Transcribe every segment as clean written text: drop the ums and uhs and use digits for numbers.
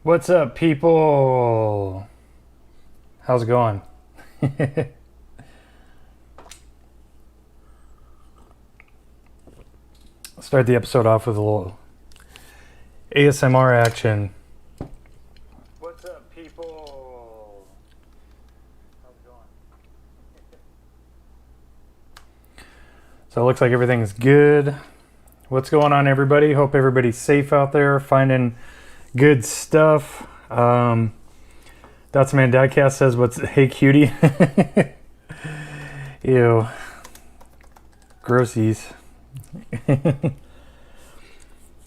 What's up, people? How's it going? Start the episode off with a little ASMR action. What's up, people? How's it going? So it looks like everything's good. What's going on, everybody? Hope everybody's safe out there, finding good stuff. That's Man Diecast says, "What's hey cutie?" Ew, grossies.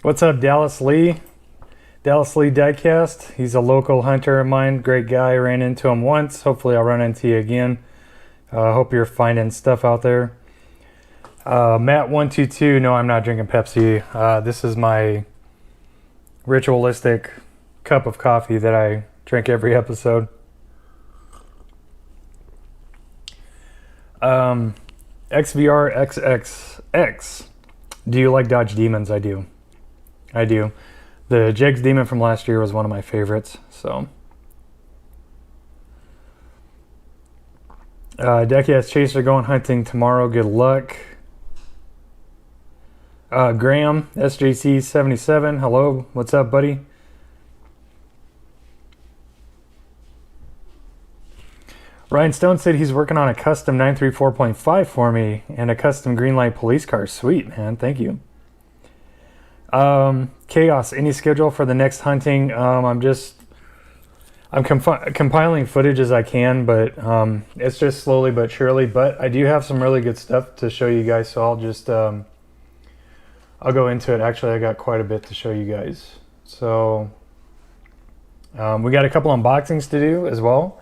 What's up, Dallas Lee? Dallas Lee Diecast. He's a local hunter of mine. Great guy. Ran into him once. Hopefully, I'll run into you again. Hope you're finding stuff out there. Matt122. No, I'm not drinking Pepsi. This is my ritualistic cup of coffee that I drink every episode. XVRXXX. Do you like Dodge Demons? I do. I do. The Jegs Demon from last year was one of my favorites. So, Decky Chaser going hunting tomorrow. Good luck. Graham SJC77. Hello. What's up, buddy? Ryan Stone said he's working on a custom 934.5 for me and a custom green light police car. Sweet, man. Thank you. Chaos. Any schedule for the next hunting? I'm compiling footage as I can, but it's just slowly but surely. But I do have some really good stuff to show you guys, so I'll just I'll go into it. Actually, I got quite a bit to show you guys. So we got a couple unboxings to do as well.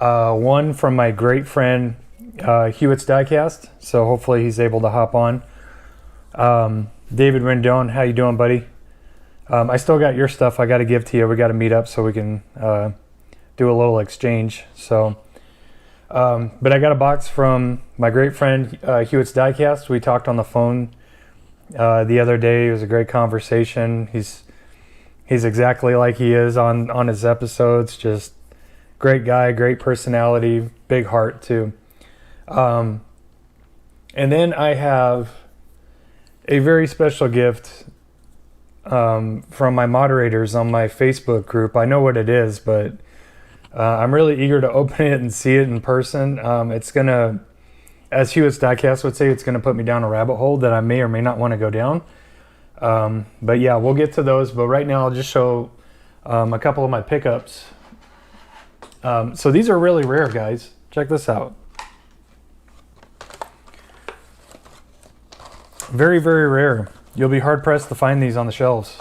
One from my great friend Hewitt's Diecast, so hopefully he's able to hop on. David Rendon, how you doing, buddy? I still got your stuff I got to give to you. We got to meet up so we can do a little exchange. So, but I got a box from my great friend Hewitt's Diecast. We talked on the phone the other day. It was a great conversation. He's exactly like he is on his episodes. Just great guy, great personality, big heart too. And then I have a very special gift from my moderators on my Facebook group. I know what it is, but I'm really eager to open it and see it in person. It's gonna, as Hewitt's Diecast would say, it's gonna put me down a rabbit hole that I may or may not want to go down. But yeah, we'll get to those. But right now I'll just show a couple of my pickups. So these are really rare, guys. Check this out. Very, very rare. You'll be hard pressed to find these on the shelves.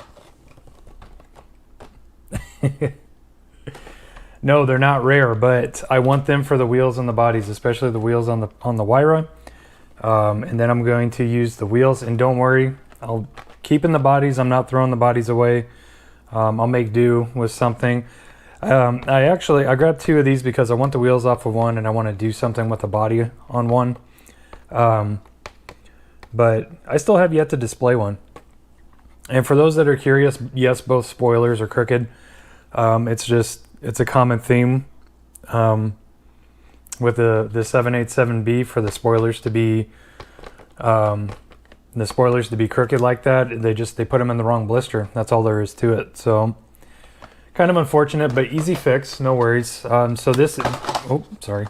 No, they're not rare, but I want them for the wheels and the bodies, especially the wheels on the Wyra. And then I'm going to use the wheels. And don't worry, I'll keep in the bodies. I'm not throwing the bodies away. I'll make do with something. I grabbed two of these because I want the wheels off of one and I want to do something with the body on one. But I still have yet to display one. And for those that are curious, yes, both spoilers are crooked. It's a common theme with the 787B for the spoilers to be crooked like that. They put them in the wrong blister. That's all there is to it. So kind of unfortunate, but easy fix, no worries. So this is, oh, sorry.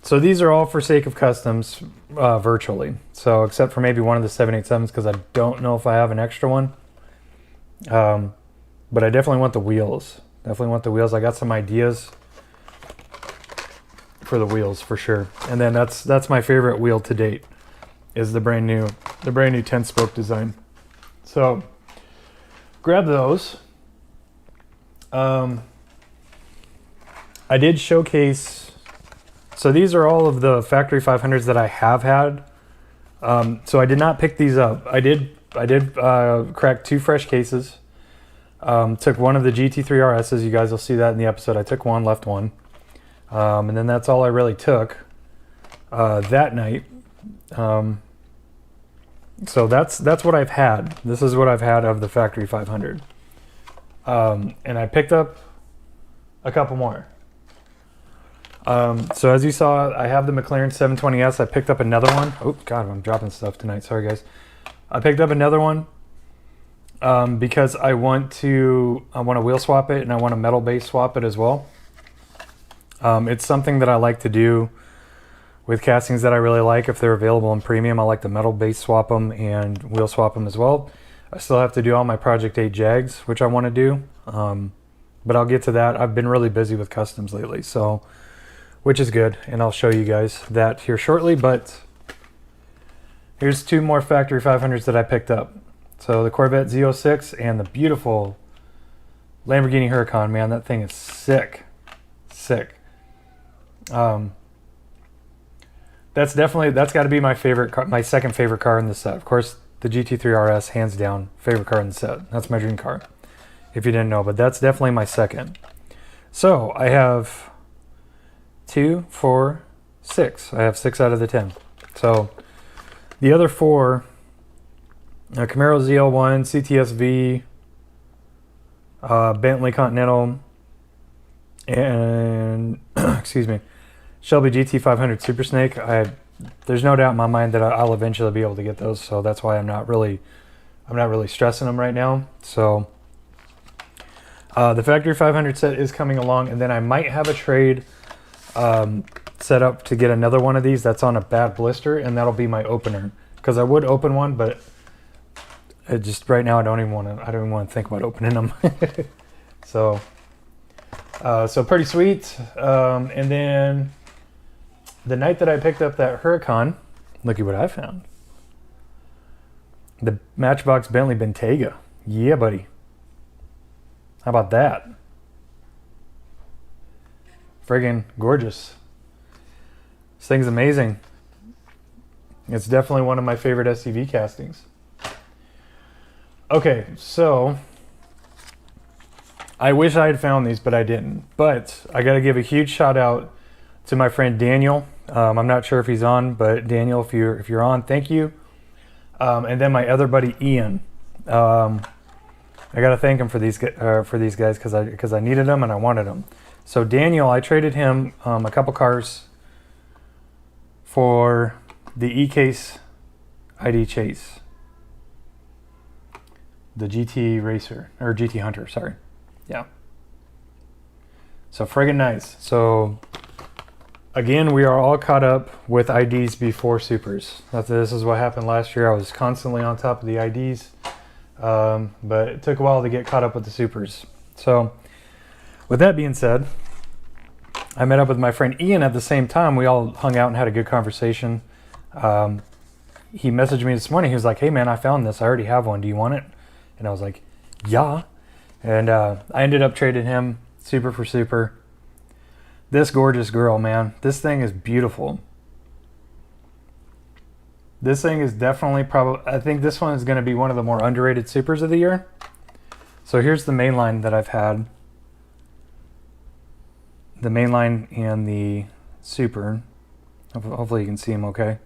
So these are all for sake of customs, virtually. So except for maybe one of the 787s, because I don't know if I have an extra one. But I definitely want the wheels. Definitely want the wheels. I got some ideas for the wheels for sure. And then that's my favorite wheel to date, is the brand new 10-spoke design. So grab those. I did showcase. So these are all of the factory 500s that I have had. So I did not pick these up. I did crack two fresh cases. Took one of the GT3 RSs. You guys will see that in the episode. I took one, left one. And then that's all I really took that night. So that's what I've had. This is what I've had of the factory 500. And I picked up a couple more. So as you saw, I have the McLaren 720S. I picked up another one. Oh God, I'm dropping stuff tonight. Sorry guys. I picked up another one because I want to wheel swap it, and I want to metal base swap it as well. It's something that I like to do with castings that I really like. If they're available in premium, I like to metal base swap them and wheel swap them as well. I still have to do all my Project 8 Jags, which I want to do, but I'll get to that. I've been really busy with customs lately, so which is good, and I'll show you guys that here shortly. But here's two more factory 500s that I picked up. So the Corvette Z06 and the beautiful Lamborghini Huracan. Man, that thing is sick, sick. That's got to be my favorite car, my second favorite car in the set. Of course, the GT3 RS, hands down, favorite car in the set. That's my dream car, if you didn't know, but that's definitely my second. So I have 2, 4, 6. I have 6 out of the 10. So the other 4, Camaro ZL1, CTSV, Bentley Continental, and excuse me, Shelby GT500 Super Snake. There's no doubt in my mind that I'll eventually be able to get those, so that's why I'm not really stressing them right now. So the factory 500 set is coming along, and then I might have a trade set up to get another one of these that's on a bad blister, and that'll be my opener, because I would open one, but it just right now I don't even want to think about opening them. So pretty sweet. And then the night that I picked up that Huracan, look at what I found. The Matchbox Bentley Bentayga. Yeah, buddy. How about that? Friggin' gorgeous. This thing's amazing. It's definitely one of my favorite SUV castings. Okay, so I wish I had found these, but I didn't. But I got to give a huge shout out to my friend Daniel. I'm not sure if he's on, but Daniel, if you're on, thank you. And then my other buddy Ian. I got to thank him for these guys because I needed them and I wanted them. So Daniel, I traded him a couple cars for the E-Case ID Chase, the GT Racer or GT Hunter. Sorry, yeah. So friggin' nice. So again, we are all caught up with IDs before Supers. This is what happened last year. I was constantly on top of the IDs, but it took a while to get caught up with the Supers. So with that being said, I met up with my friend Ian at the same time. We all hung out and had a good conversation. He messaged me this morning. He was like, "Hey man, I found this. I already have one. Do you want it?" And I was like, "Yeah." And I ended up trading him Super for Super. This gorgeous girl, man. This thing is beautiful. This thing is definitely I think this one is going to be one of the more underrated Supers of the year. So here's the main line that I've had. The main line and the Super. Hopefully you can see them okay.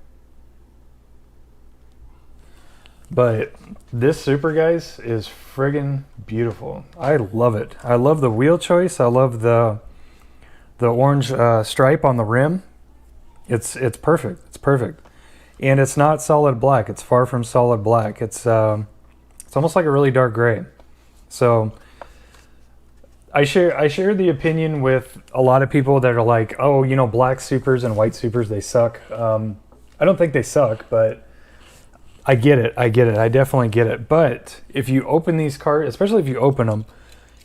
But this Super, guys, is friggin' beautiful. I love it. I love the wheel choice. I love the orange stripe on the rim. It's perfect. It's perfect. And it's not solid black. It's far from solid black. It's almost like a really dark gray. So I share the opinion with a lot of people that are like, "Oh, you know, black Supers and white Supers, they suck." I don't think they suck, but I get it. I definitely get it. But if you open these cars, especially if you open them,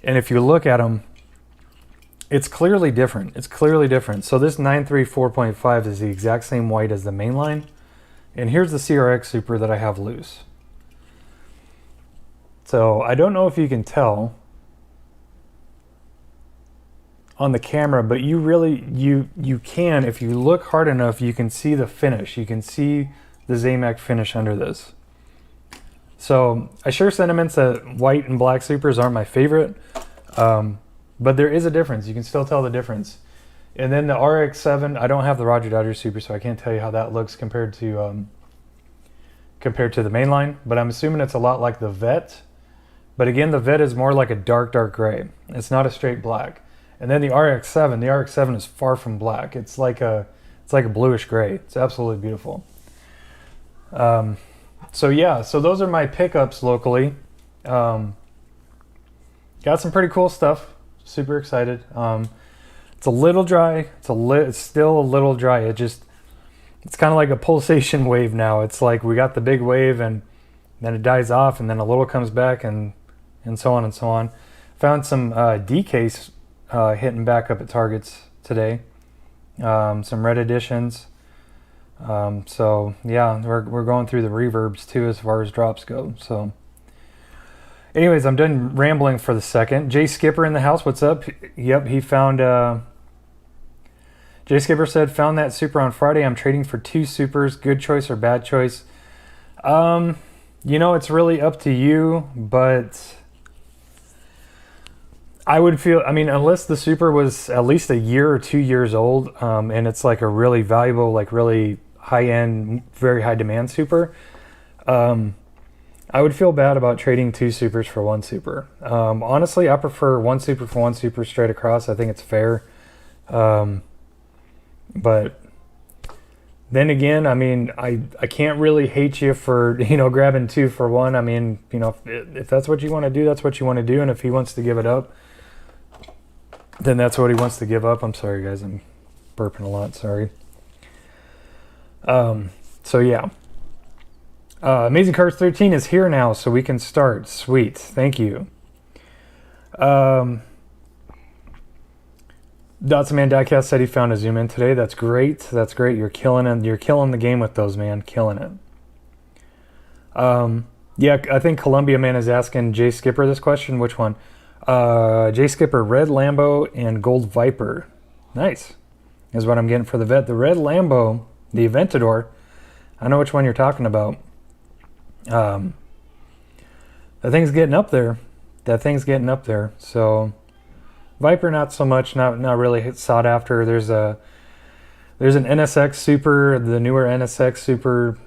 and if you look at them, it's clearly different. It's clearly different. So this 934.5 is the exact same white as the mainline. And here's the CRX Super that I have loose. So I don't know if you can tell on the camera, but you really, you can, if you look hard enough, you can see the finish. You can see the Zamac finish under this. So I share sentiments that white and black Supers aren't my favorite, but there is a difference. You can still tell the difference. And then the RX-7, I don't have the Roger Dodger Super, so I can't tell you how that looks compared to the mainline, but I'm assuming it's a lot like the Vet, But again, the vet is more like a dark gray. It's not a straight black. And then the RX-7 is far from black. It's like a bluish gray. It's absolutely beautiful. So yeah, so those are my pickups locally. Got some pretty cool stuff. Super excited. It's a little dry. It's still a little dry. It's kind of like a pulsation wave now. It's like we got the big wave and then it dies off and then a little comes back and so on and so on. Found some D-case hitting back up at Targets today. Some red editions. So yeah, we're going through the reverbs too as far as drops go. So anyways, I'm done rambling for the second. Jay Skipper in the house, what's up? Yep, he found Jay Skipper said, found that Super on Friday. I'm trading for 2 Supers. Good choice or bad choice? You know, it's really up to you, but I would feel, I mean, unless the Super was at least a year or 2 years old, and it's like a really valuable, like really high-end, very high-demand Super, I would feel bad about trading 2 Supers for 1 Super. Honestly, I prefer 1 Super for 1 Super straight across. I think it's fair. But then again, I mean, I can't really hate you for, you know, grabbing 2 for 1. I mean, you know, if that's what you want to do, that's what you want to do. And if he wants to give it up, then that's what he wants to give up. I'm sorry, guys. I'm burping a lot. Sorry. So yeah. Amazing Cars 13 is here now, so we can start. Sweet. Thank you. Dotsman Diecast said he found a zoom in today. That's great. That's great. You're killing it. You're killing the game with those, man. Killing it. Yeah, I think Columbia Man is asking Jay Skipper this question. Which one? Jay Skipper, red Lambo and gold Viper. Nice. Is what I'm getting for the vet. The red Lambo, the Aventador. I know which one you're talking about. That thing's getting up there. So Viper, not so much. Not really sought after. There's an NSX Super, the newer NSX Super.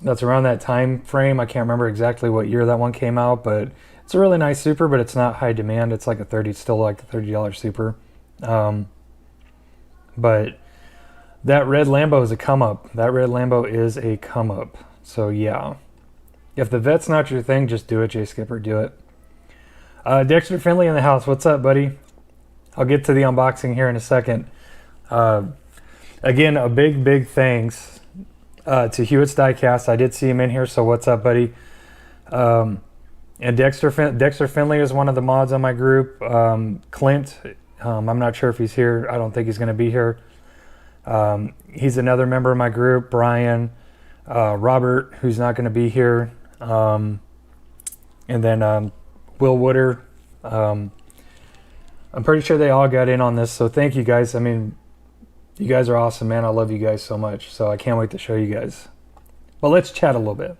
That's around that time frame. I can't remember exactly what year that one came out, but it's a really nice Super, but it's not high demand. It's like still like the $30 Super. But that red Lambo is a come up. So yeah. If the vet's not your thing, just do it, Jay Skipper. Do it. Dexter Finley in the house. What's up, buddy? I'll get to the unboxing here in a second. Again, a big thanks to Hewitt's Diecast. I did see him in here, so what's up, buddy? And Dexter Finley is one of the mods on my group. Clint, I'm not sure if he's here. I don't think he's going to be here. He's another member of my group. Brian, Robert, who's not going to be here. And then Will Wooder. I'm pretty sure they all got in on this, so thank you guys. I mean, you guys are awesome, man. I love you guys so much, so I can't wait to show you guys. Well, let's chat a little bit.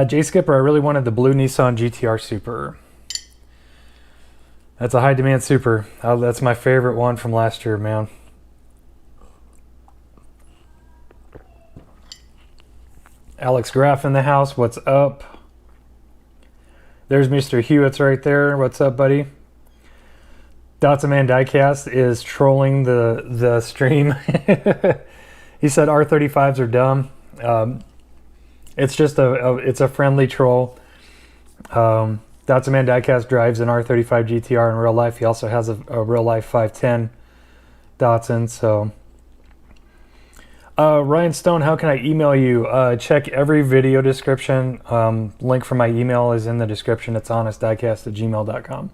Jay Skipper, I really wanted the blue Nissan Gtr Super. That's a high demand Super. That's my favorite one from last year, man. Alex Graff in the house. What's up? There's Mr. Hewitt's right there. What's up, buddy? Dotsaman Diecast is trolling the stream. He said R35s are dumb. It's just it's a friendly troll. Dotsaman Diecast drives an R35 GTR in real life. He also has a real life 510 Datsun. So, Ryan Stone, how can I email you? Check every video description. Link for my email is in the description. It's honestdiecast@gmail.com.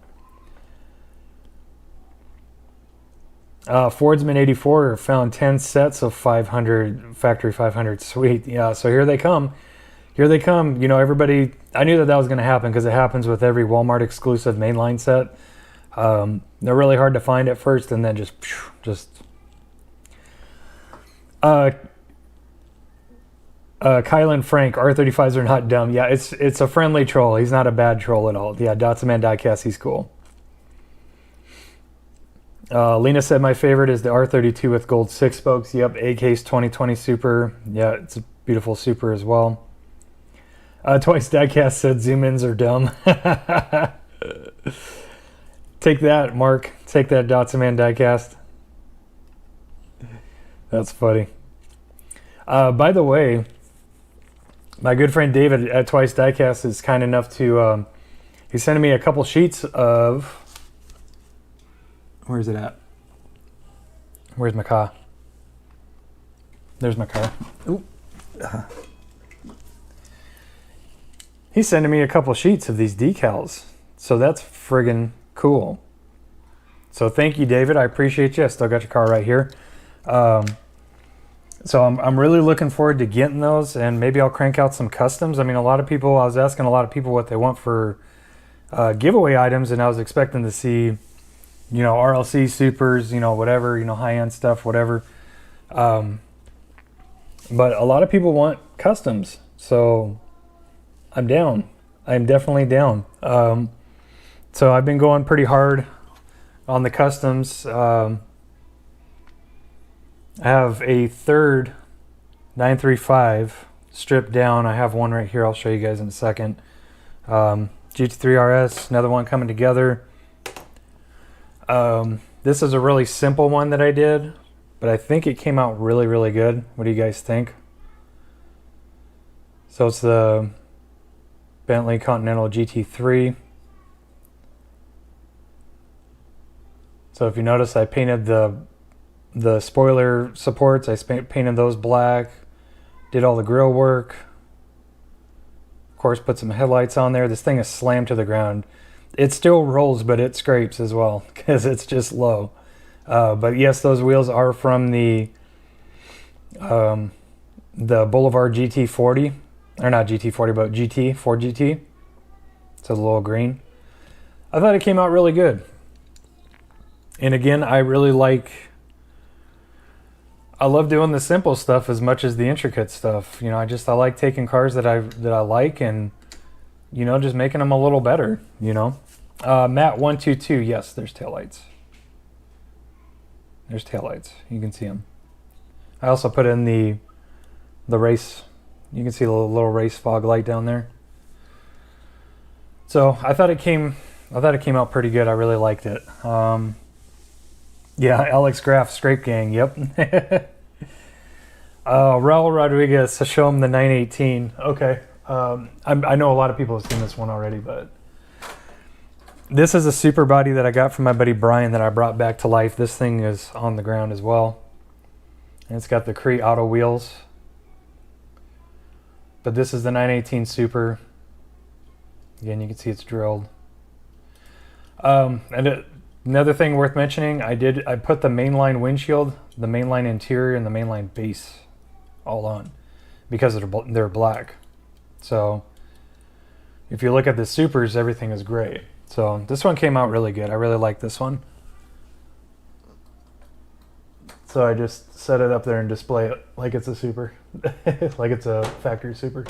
Fordsman84 found 10 sets of 500 factory 500. Sweet. Yeah, so here they come. Here they come. You know, everybody, I knew that was going to happen because it happens with every Walmart exclusive mainline set. They're really hard to find at first, and then just Kylan Frank, R35s are not dumb. Yeah, it's a friendly troll. He's not a bad troll at all. Yeah, Dotsaman Diecast, he's cool. Lena said my favorite is the R32 with gold 6 spokes. Yep, A-Case 2020 Super. Yeah, it's a beautiful Super as well. Twice Diecast said zoom ins are dumb. Take that, Mark. Take that, Dotson Diecast. That's funny. By the way, my good friend David at Twice Diecast is kind enough to, he's sending me a couple sheets of, where's it at? Where's my car? There's my car. Ooh. He's sending me a couple sheets of these decals. So that's friggin' cool. So thank you, David. I appreciate you. I still got your car right here. So I'm really looking forward to getting those, and maybe I'll crank out some customs. I mean, a lot of people, I was asking a lot of people what they want for giveaway items, and I was expecting to see, you know, RLC supers, you know, whatever, you know, high-end stuff, whatever. But a lot of people want customs, so I'm down. I'm definitely down. So I've been going pretty hard on the customs. I have a third 935 stripped down. I have one right here. I'll show you guys in a second. Gt3 RS, another one coming together. This is a really simple one that I did, but I think it came out really, really good. What do you guys think? So it's the Bentley Continental Gt3. So if you notice, I painted the spoiler supports. I painted those black, did all the grill work, of course put some headlights on there. This thing is slammed to the ground. It still rolls, but it scrapes as well because it's just low. But yes, those wheels are from the Boulevard GT40, or not GT40, but GT, Ford GT. So the little green. I thought it came out really good. And again, I love doing the simple stuff as much as the intricate stuff. You know, I like taking cars that I like and, you know, just making them a little better, you know. Matt122, yes, there's taillights. There's taillights. You can see them. I also put in the race. You can see the little race fog light down there. So I thought it came out pretty good. I really liked it. Yeah, Alex Graff, Scrape Gang, yep. Raul Rodriguez, so show him the 918. Okay, I know a lot of people have seen this one already, but this is a super body that I got from my buddy Brian that I brought back to life. This thing is on the ground as well. And it's got the Cree Auto wheels. But this is the 918 Super. Again, you can see it's drilled. Another thing worth mentioning, I put the mainline windshield, the mainline interior, and the mainline base all on because they're black. So if you look at the Supers, everything is gray. So this one came out really good. I really like this one. So I just set it up there and display it like it's a Super, like it's a factory Super.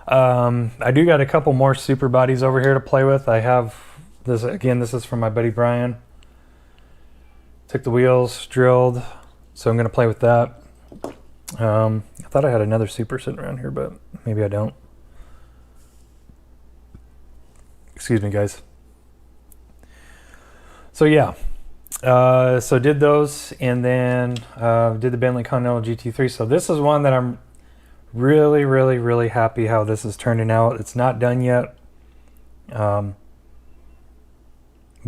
I do got a couple more super bodies over here to play with. I have this, again, this is from my buddy Brian. Took the wheels, drilled, so I'm going to play with that. I thought I had another super sitting around here, but maybe I don't. Excuse me, guys. So yeah, so did those, and then did the Bentley Continental Gt3. So this is one that I'm really, really, really happy how this is turning out. It's not done yet, but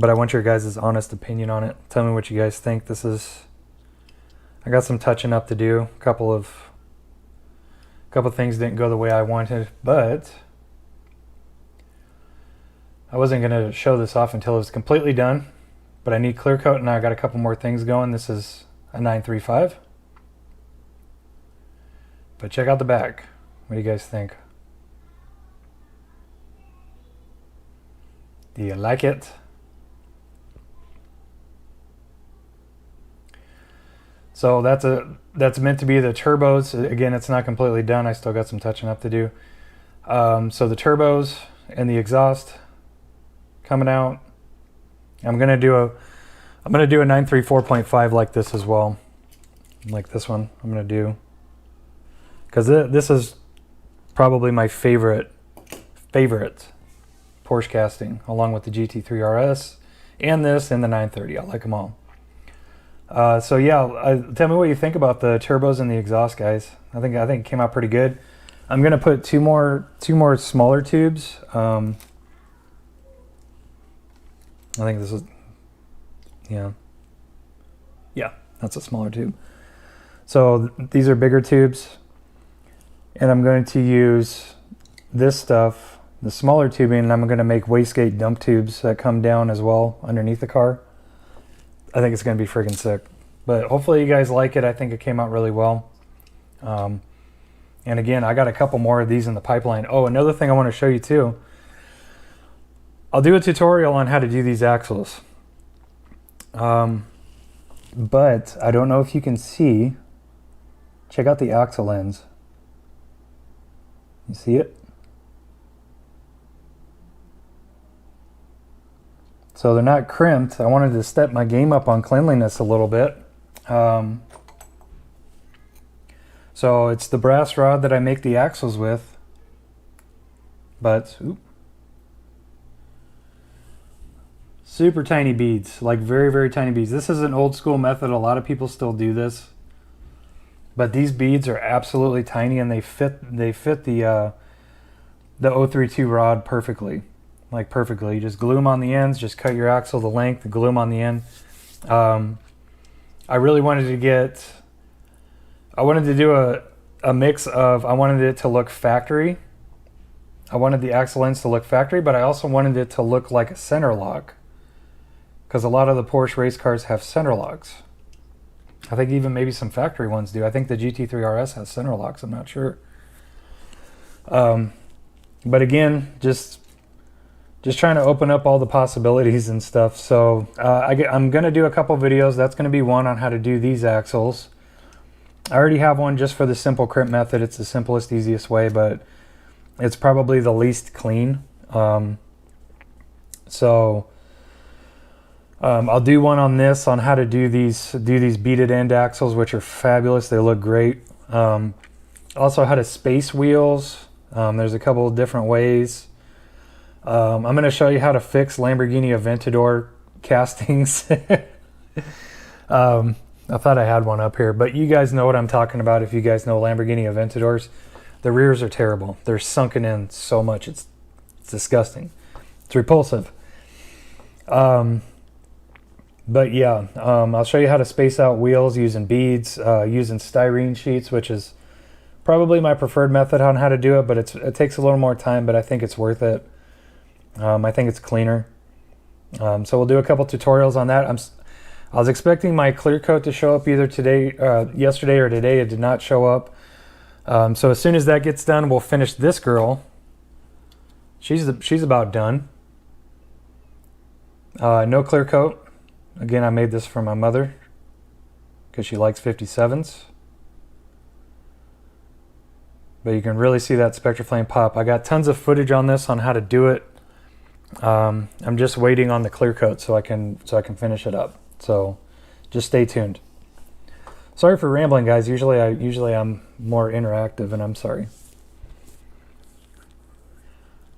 I want your guys' honest opinion on it. Tell me what you guys think. I got some touching up to do. A couple things didn't go the way I wanted, but I wasn't going to show this off until it was completely done. But I need clear coat, and I got a couple more things going. This is a 935. But check out the back. What do you guys think? Do you like it? So that's meant to be the turbos. Again, it's not completely done. I still got some touching up to do. So the turbos and the exhaust coming out. I'm gonna do a 934.5 like this as well. Like this one. I'm gonna do because this is probably my favorite Porsche casting, along with the GT3 RS and this and the 930. I like them all. So yeah, tell me what you think about the turbos and the exhaust, guys. I think it came out pretty good. I'm gonna put two more smaller tubes. I think this is, yeah, that's a smaller tube. So these are bigger tubes, and I'm going to use this stuff, the smaller tubing, and I'm going to make wastegate dump tubes that come down as well underneath the car. I think it's going to be friggin' sick. But hopefully you guys like it. I think it came out really well. And again, I got a couple more of these in the pipeline. Oh, another thing I want to show you too. I'll do a tutorial on how to do these axles. But I don't know if you can see. Check out the axle ends. You see it? So they're not crimped. I wanted to step my game up on cleanliness a little bit. So it's the brass rod that I make the axles with. But, super tiny beads, like very, very tiny beads. This is an old school method. A lot of people still do this. But these beads are absolutely tiny, and they fit the 032 rod perfectly. Like perfectly. You just glue them on the ends, just cut your axle the length, glue them on the end. I really wanted to do a mix of, I wanted it to look factory. I wanted the axle ends to look factory, but I also wanted it to look like a center lock, because a lot of the Porsche race cars have center locks. I think even maybe some factory ones do. I think the GT3 RS has center locks. I'm not sure. But again, just trying to open up all the possibilities and stuff. So I'm going to do a couple videos. That's going to be one on how to do these axles. I already have one just for the simple crimp method. It's the simplest, easiest way, but it's probably the least clean. I'll do one on this, on how to do these beaded end axles, which are fabulous. They look great. Also how to space wheels. There's a couple of different ways. I'm going to show you how to fix Lamborghini Aventador castings. I thought I had one up here, but you guys know what I'm talking about. If you guys know Lamborghini Aventadors, the rears are terrible. They're sunken in so much. It's disgusting. It's repulsive. But yeah, I'll show you how to space out wheels using beads, using styrene sheets, which is probably my preferred method on how to do it, but it takes a little more time, but I think it's worth it. I think it's cleaner. So we'll do a couple tutorials on that. I was expecting my clear coat to show up either yesterday or today. It did not show up. So as soon as that gets done, we'll finish this girl. She's about done. No clear coat. Again, I made this for my mother because she likes 57s. But you can really see that Spectraflame pop. I got tons of footage on this on how to do it. I'm just waiting on the clear coat so I can finish it up. So just stay tuned. Sorry for rambling, guys. Usually I'm more interactive, and I'm sorry.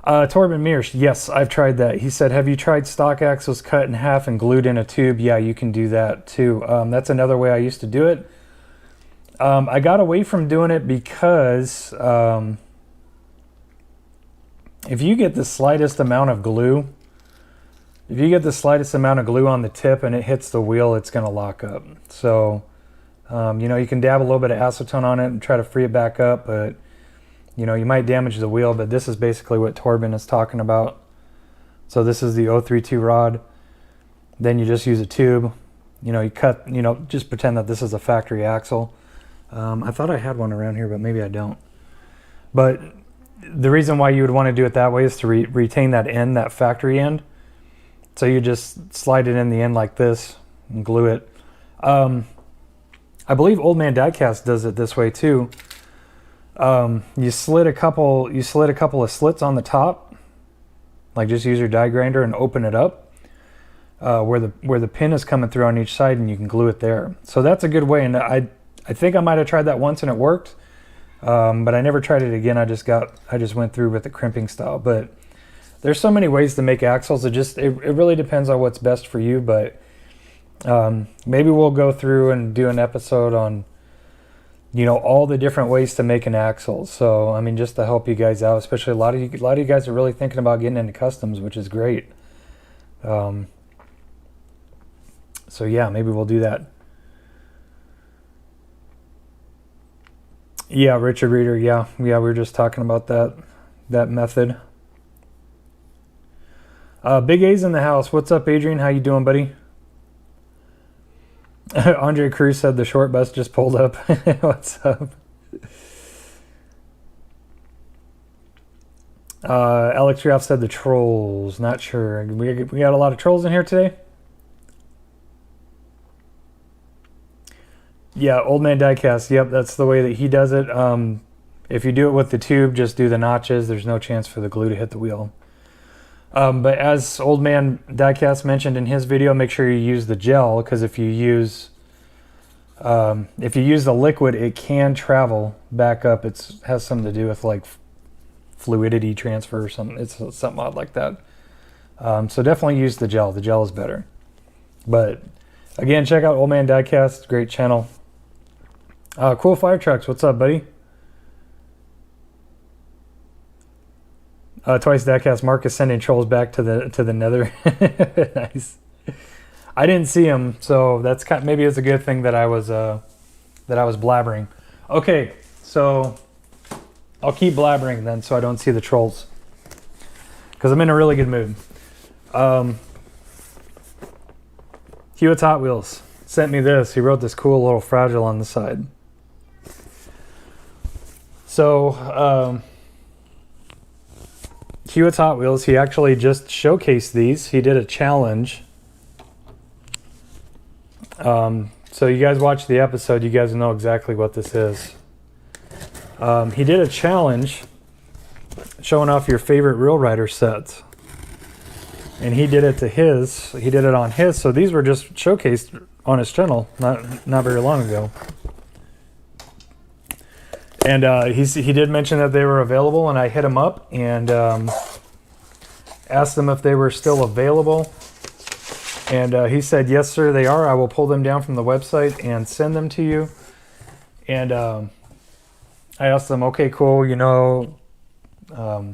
Torben Mears, yes, I've tried that. He said, have you tried stock axles cut in half and glued in a tube? Yeah, you can do that too. That's another way I used to do it. I got away from doing it because if you get the slightest amount of glue, on the tip and it hits the wheel, it's going to lock up. So, you can dab a little bit of acetone on it and try to free it back up, but you might damage the wheel. But this is basically what Torben is talking about. So this is the 032 rod. Then you just use a tube. You cut, just pretend that this is a factory axle. I thought I had one around here, but maybe I don't. But the reason why you would want to do it that way is to retain that end, that factory end. So you just slide it in the end like this and glue it. I believe Old Man Diecast does it this way too. You slit a couple of slits on the top, like just use your die grinder and open it up where the pin is coming through on each side, and you can glue it there. So that's a good way. And I think I might have tried that once and it worked. But I never tried it again. I just went through with the crimping style. But there's so many ways to make axles. It really depends on what's best for you. But maybe we'll go through and do an episode on, you know, all the different ways to make an axle. So I mean, just to help you guys out, especially a lot of you guys are really thinking about getting into customs, which is great. So yeah, maybe we'll do that. Yeah, Richard Reader. Yeah, we were just talking about that method. Big A's in the house. What's up, Adrian? How you doing, buddy? Andre Cruz said the short bus just pulled up. What's up? Alex Ralph said the trolls. Not sure. We got a lot of trolls in here today. Yeah, Old Man Diecast. Yep, that's the way that he does it. If you do it with the tube, just do the notches. There's no chance for the glue to hit the wheel. But as Old Man Diecast mentioned in his video, make sure you use the gel, because if you use the liquid, it can travel back up. It has something to do with like fluidity transfer or something. It's something odd like that. So definitely use the gel. The gel is better. But again, check out Old Man Diecast. Great channel. Cool Fire Trucks. What's up, buddy? Twice Diecast. Mark is sending trolls back to the nether. Nice. I didn't see him, so that's maybe it's a good thing that I was blabbering. Okay, so I'll keep blabbering then, so I don't see the trolls, because I'm in a really good mood. Hewitt's Hot Wheels sent me this. He wrote this cool little fragile on the side. So Hewitt's Hot Wheels, he actually just showcased these. He did a challenge. So you guys watch the episode, you guys know exactly what this is. He did a challenge showing off your favorite Real Rider sets. And he did it on his, so these were just showcased on his channel not very long ago. And he did mention that they were available, and I hit him up and asked them if they were still available. And he said, yes, sir, they are. I will pull them down from the website and send them to you. And I asked them, okay, cool, you know, how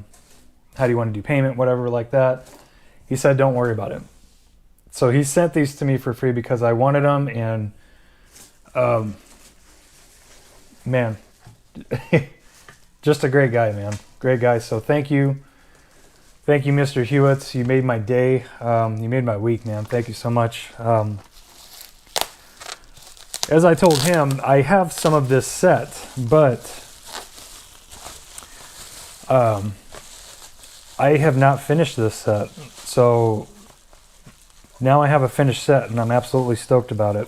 do you want to do payment, whatever like that. He said, don't worry about it. So he sent these to me for free because I wanted them. And man, just a great guy, man. Great guy. So thank you. Thank you, Mr. Hewitts. You made my day. You made my week, man. Thank you so much. As I told him, I have some of this set, but I have not finished this set. So now I have a finished set, and I'm absolutely stoked about it.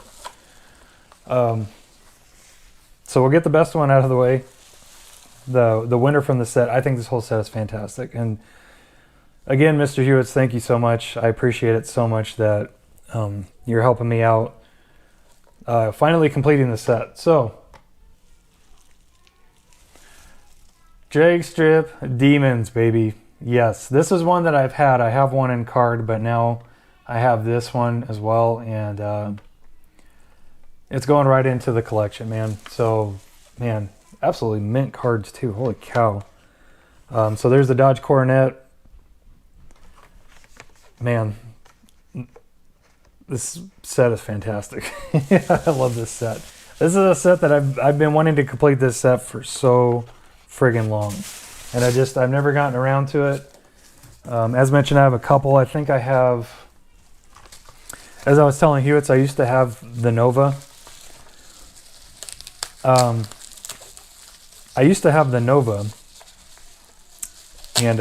So we'll get the best one out of the way. The winner from the set. I think this whole set is fantastic. And again, Mr. Hewitts, thank you so much. I appreciate it so much that you're helping me out. Finally completing the set. So, drag strip demons, baby. Yes, this is one that I've had. I have one in card, but now I have this one as well, and it's going right into the collection, man. So, man, absolutely mint cards too. Holy cow. So there's the Dodge Coronet. Man, this set is fantastic. I love this set. This is a set that I've been wanting to complete this set for so friggin' long. And I've never gotten around to it. As mentioned, I have a couple. I think I have, as I was telling Hewitts, I used to have the Nova. I used to have the Nova, and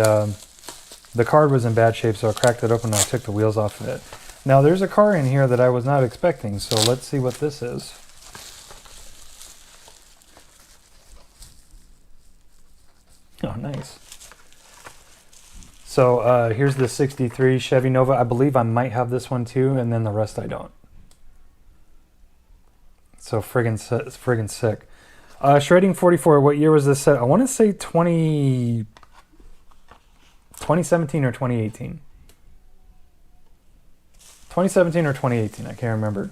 the card was in bad shape, so I cracked it open and I took the wheels off of it. Now there's a car in here that I was not expecting, so let's see what this is. Oh, nice. So here's the 63 Chevy Nova. I believe I might have this one too, and then the rest I don't. So friggin' sick. Shredding 44, what year was this set? I want to say 2017 or 2018. 2017 or 2018, I can't remember.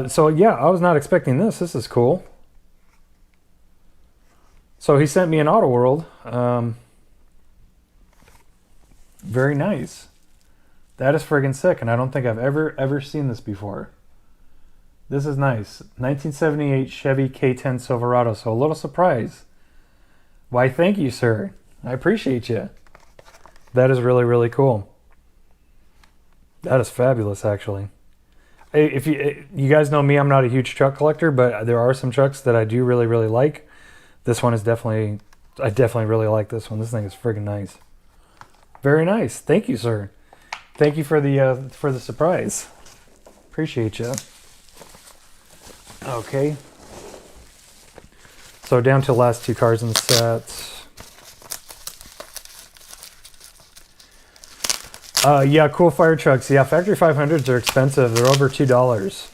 So yeah, I was not expecting this. This is cool. So he sent me an Auto World. Very nice. That is friggin' sick, and I don't think I've ever seen this before. This is nice. 1978 Chevy K10 Silverado, so a little surprise. Why, thank you, sir. I appreciate you. That is really, really cool. That is fabulous, actually. If you guys know me, I'm not a huge truck collector, but there are some trucks that I do really, really like. This one is definitely, I definitely really like this one. This thing is friggin' nice. Very nice. Thank you, sir. Thank you for the surprise. Appreciate you. Okay. So down to the last two cars in the set. Yeah, cool fire trucks. Yeah, factory 500s are expensive. They're over $2.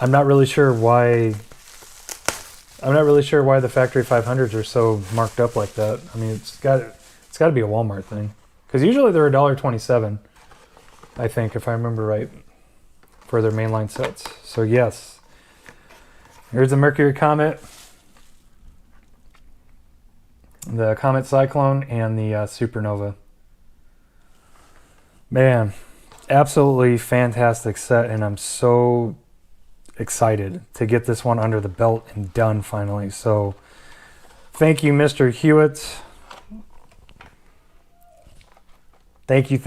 I'm not really sure why the factory 500s are so marked up like that. I mean, it's got to be a Walmart thing, because usually they're $1.27, I think, if I remember right, for their mainline sets. So yes, here's the Mercury Comet, the Comet Cyclone, and the Supernova. Man, absolutely fantastic set, and I'm so excited to get this one under the belt and done finally. So thank you, Mr. Hewitt. Thank you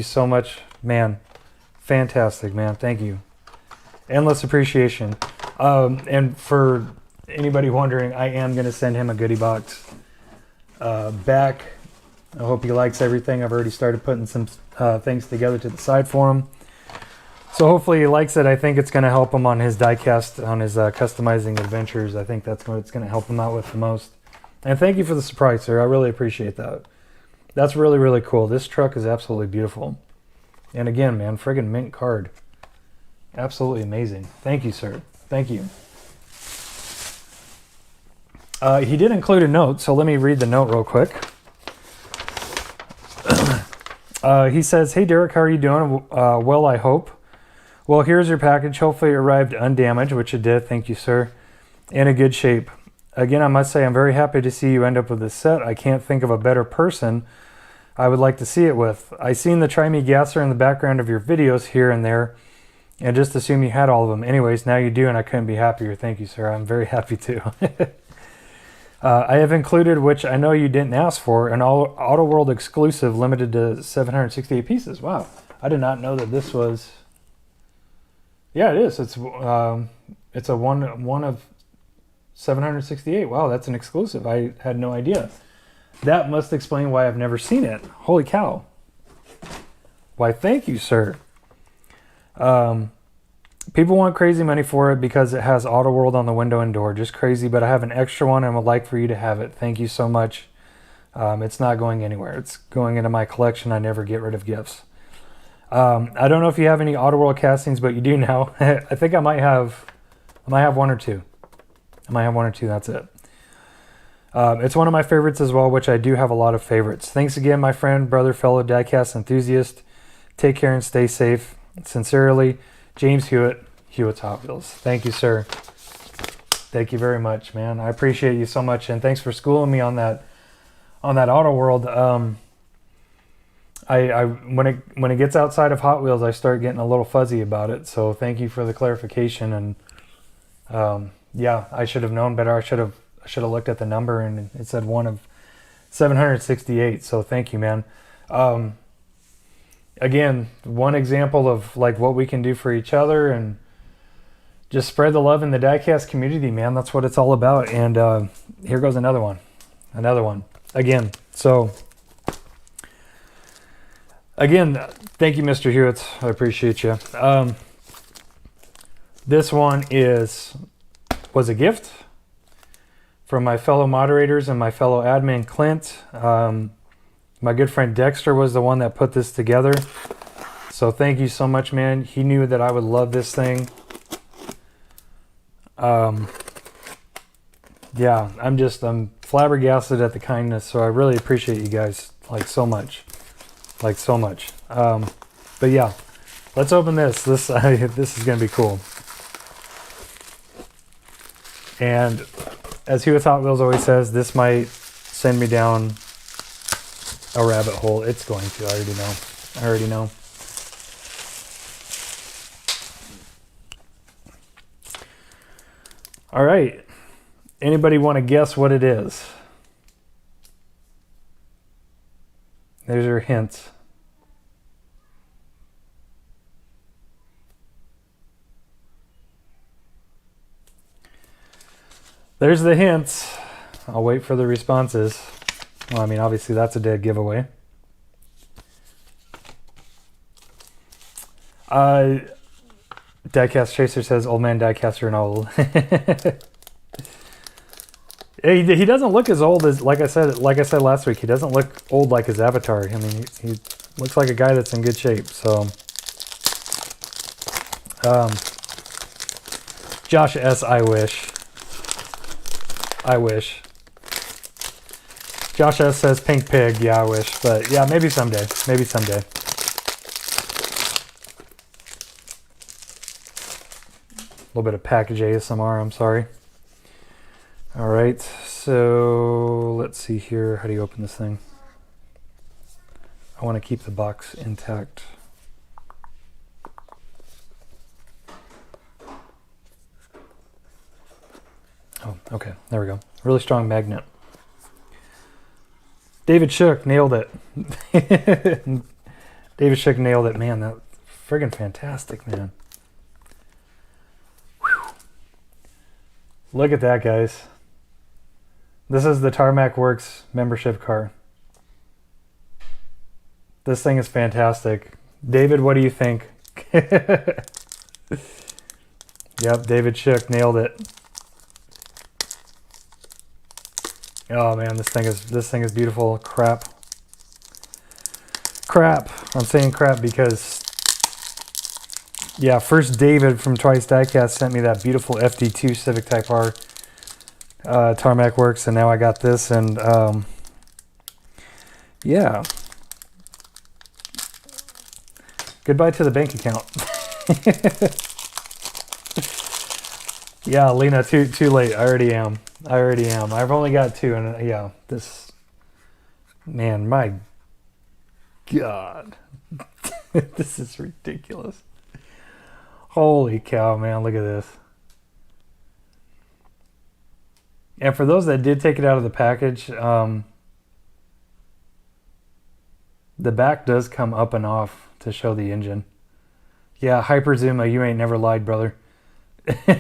so much, man. Fantastic, man. Thank you. Endless appreciation. And for anybody wondering, I am going to send him a goodie box back. I hope he likes everything. I've already started putting some things together to the side for him. So hopefully he likes it. I think it's going to help him on his diecast, on his customizing adventures. I think that's what it's going to help him out with the most. And thank you for the surprise, sir. I really appreciate that. That's really, really cool. This truck is absolutely beautiful. And again, man, friggin' mint card. Absolutely amazing. Thank you, sir. Thank you. He did include a note, so let me read the note real quick. He says, "Hey, Derek, how are you doing? Well, I hope. Well, here's your package. Hopefully it arrived undamaged," which it did. Thank you, sir. "In a good shape. Again, I must say I'm very happy to see you end up with this set. I can't think of a better person I would like to see it with. I seen the Try Me Gasser in the background of your videos here and there, and just assume you had all of them. Anyways, now you do, and I couldn't be happier. Thank you, sir. I'm very happy too." I have included, which I know you didn't ask for, an Auto World exclusive limited to 768 pieces. Wow. I did not know that this was... Yeah, it is. It's a one of 768. Wow, that's an exclusive. I had no idea. That must explain why I've never seen it. Holy cow. Why, thank you, sir. People want crazy money for it because it has Auto World on the window and door. Just crazy, but I have an extra one and would like for you to have it. Thank you so much. It's not going anywhere. It's going into my collection. I never get rid of gifts. I don't know if you have any Auto World castings, but you do now. I think I might have one or two. That's it. It's one of my favorites as well, which I do have a lot of favorites. Thanks again, my friend, brother, fellow diecast enthusiast. Take care and stay safe. Sincerely, James Hewitt, Hewitt's Hot Wheels. Thank you, sir. Thank you very much, man. I appreciate you so much, and thanks for schooling me on that Auto World. When it gets outside of Hot Wheels, I start getting a little fuzzy about it. So thank you for the clarification. And yeah, I should have known better. I should have looked at the number, and it said one of 768. So thank you, man. Again, one example of like what we can do for each other, and just spread the love in the diecast community, man. That's what it's all about. And here goes another one. Again. So again, thank you, Mr. Hewitt. I appreciate you. This one was a gift from my fellow moderators and my fellow admin, Clint. My good friend Dexter was the one that put this together. So thank you so much, man. He knew that I would love this thing. Yeah, I'm flabbergasted at the kindness, so I really appreciate you guys, like, so much. Like, so much. But yeah, let's open this. This is going to be cool. And as Hugh with Hot Wheels always says, this might send me down a rabbit hole. It's going to. I already know. I already know. All right. Anybody want to guess what it is? There's your hints. There's the hints. I'll wait for the responses. Well, I mean, obviously that's a dead giveaway. Diecast Chaser says, old man diecaster and old. He doesn't look as old as, like I said last week, he doesn't look old like his avatar. I mean, he looks like a guy that's in good shape. So, Josh S., I wish. I wish. Josh S. says pink pig. Yeah, I wish. But yeah, maybe someday. Maybe someday. A little bit of package ASMR, I'm sorry. All right, so let's see here. How do you open this thing? I want to keep the box intact. Oh, okay, there we go. Really strong magnet. David Shook nailed it. David Shook nailed it. Man, that's friggin' fantastic, man. Whew. Look at that, guys. This is the Tarmac Works membership car. This thing is fantastic. David, what do you think? Yep, David Shook nailed it. Oh man, this thing is beautiful. Crap. I'm saying crap because, yeah, first David from Twice Diecast sent me that beautiful FD2 Civic Type R Tarmac Works, and now I got this, and yeah. Goodbye to the bank account. Yeah, Lena, too late. I already am. I've only got two, and yeah, this, man, my God, this is ridiculous. Holy cow, man, look at this. And for those that did take it out of the package, the back does come up and off to show the engine. Yeah, Hyper Zuma, you ain't never lied, brother.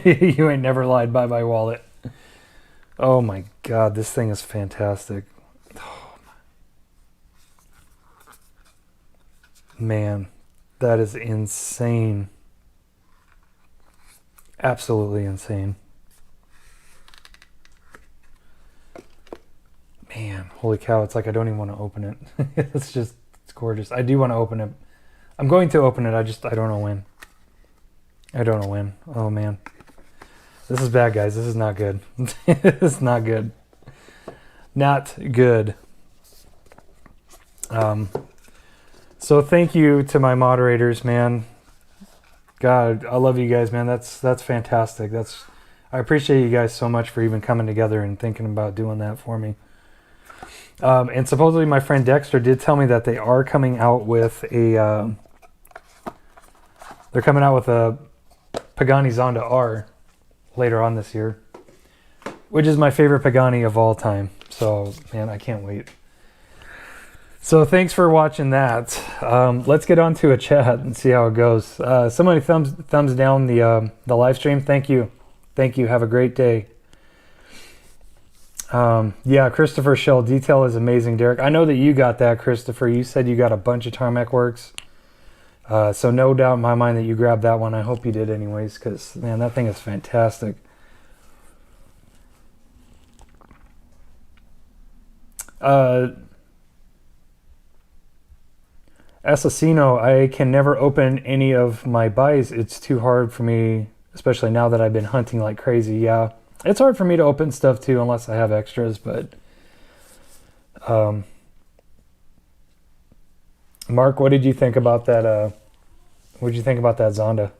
You ain't never lied. Bye-bye, wallet. Oh my God, this thing is fantastic. Oh, man, that is insane. Absolutely insane. Man, holy cow, it's like I don't even want to open it. It's gorgeous. I do want to open it. I'm going to open it, I don't know when. Oh man. This is bad, guys. This is not good. This is not good. Not good. So thank you to my moderators, man. God, I love you guys, man. That's fantastic. I appreciate you guys so much for even coming together and thinking about doing that for me. And supposedly my friend Dexter did tell me that they are coming out with a Pagani Zonda R later on this year, which is my favorite Pagani of all time. So, man, I can't wait. So thanks for watching that. Let's get on to a chat and see how it goes. Somebody thumbs down the live stream. Thank you. Have a great day. Yeah, Christopher Shell, detail is amazing, Derek. I know that you got that, Christopher. You said you got a bunch of Tarmac Works. So no doubt in my mind that you grabbed that one. I hope you did anyways, because, man, that thing is fantastic. Assassino, I can never open any of my buys. It's too hard for me especially now that I've been hunting like crazy. Yeah, it's hard for me to open stuff too unless I have extras, but Mark, what did you think about that? What did you think about that Zonda?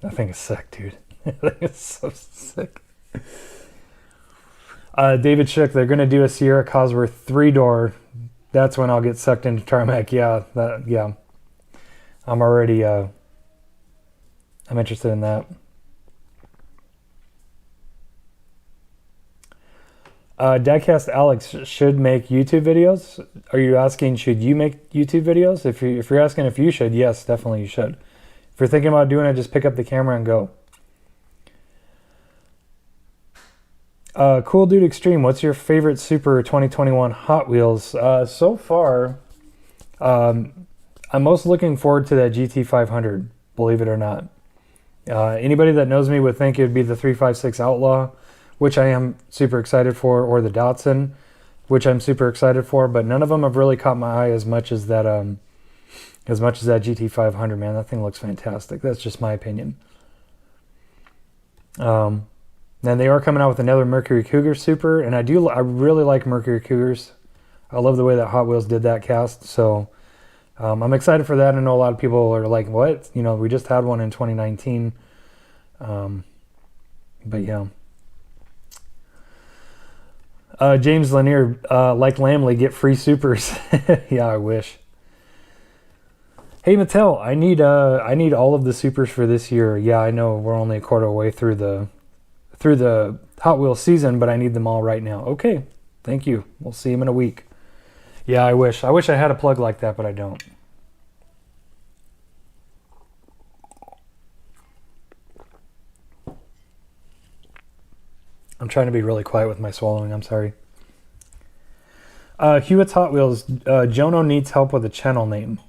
That thing is sick, dude. I think it's so sick. David Shook, they're going to do a Sierra Cosworth 3-door. That's when I'll get sucked into Tarmac. Yeah, yeah. I'm already, I'm interested in that. Diecast Alex should make YouTube videos. Are you asking, should you make YouTube videos? If you're asking if you should, yes, definitely you should. If you're thinking about doing it, just pick up the camera and go. Cool Dude Extreme, what's your favorite Super 2021 Hot Wheels? So far, I'm most looking forward to that GT500, believe it or not. Anybody that knows me would think it would be the 356 Outlaw, which I am super excited for, or the Datsun, which I'm super excited for, but none of them have really caught my eye as much as that GT500, man. That thing looks fantastic. That's just my opinion. Then they are coming out with another Mercury Cougar Super, and I really like Mercury Cougars. I love the way that Hot Wheels did that cast, so I'm excited for that. I know a lot of people are like, what? You know, we just had one in 2019. But yeah. James Lanier, like Lamley, get free Supers. Yeah, I wish. Hey Mattel, I need all of the Supers for this year. Yeah, I know we're only a quarter way through the Hot Wheels season, but I need them all right now. Okay, thank you. We'll see them in a week. Yeah, I wish I had a plug like that, but I don't. I'm trying to be really quiet with my swallowing. I'm sorry. Hewitt's Hot Wheels. Jono needs help with a channel name.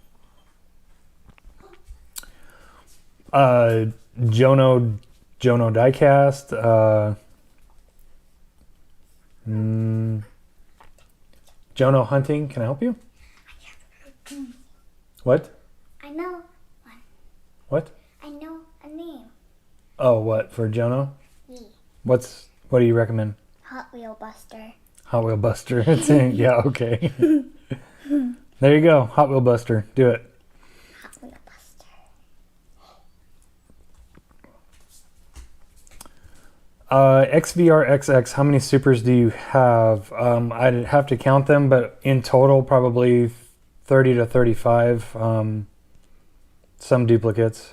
Jono Diecast. Jono Hunting. Can I help you? What? I know one. What? I know a name. Oh, what? For Jono? Yeah. What do you recommend? Hot Wheel Buster. Hot Wheel Buster. Yeah, okay. There you go. Hot Wheel Buster. Do it. Hot Wheel Buster. XVRXX, how many supers do you have? I'd have to count them, but in total, probably 30 to 35. Some duplicates.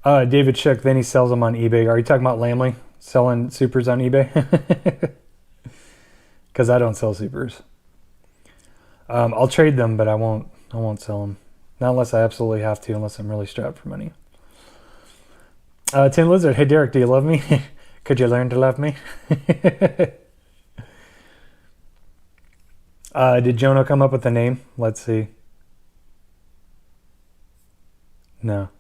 David Shook, then he sells them on eBay. Are you talking about Lamley selling supers on eBay? Because I don't sell supers. I'll trade them, but I won't sell them. Not unless I absolutely have to, unless I'm really strapped for money. Tin Lizard, hey Derek, do you love me? Could you learn to love me? Did Jono come up with a name? Let's see. No.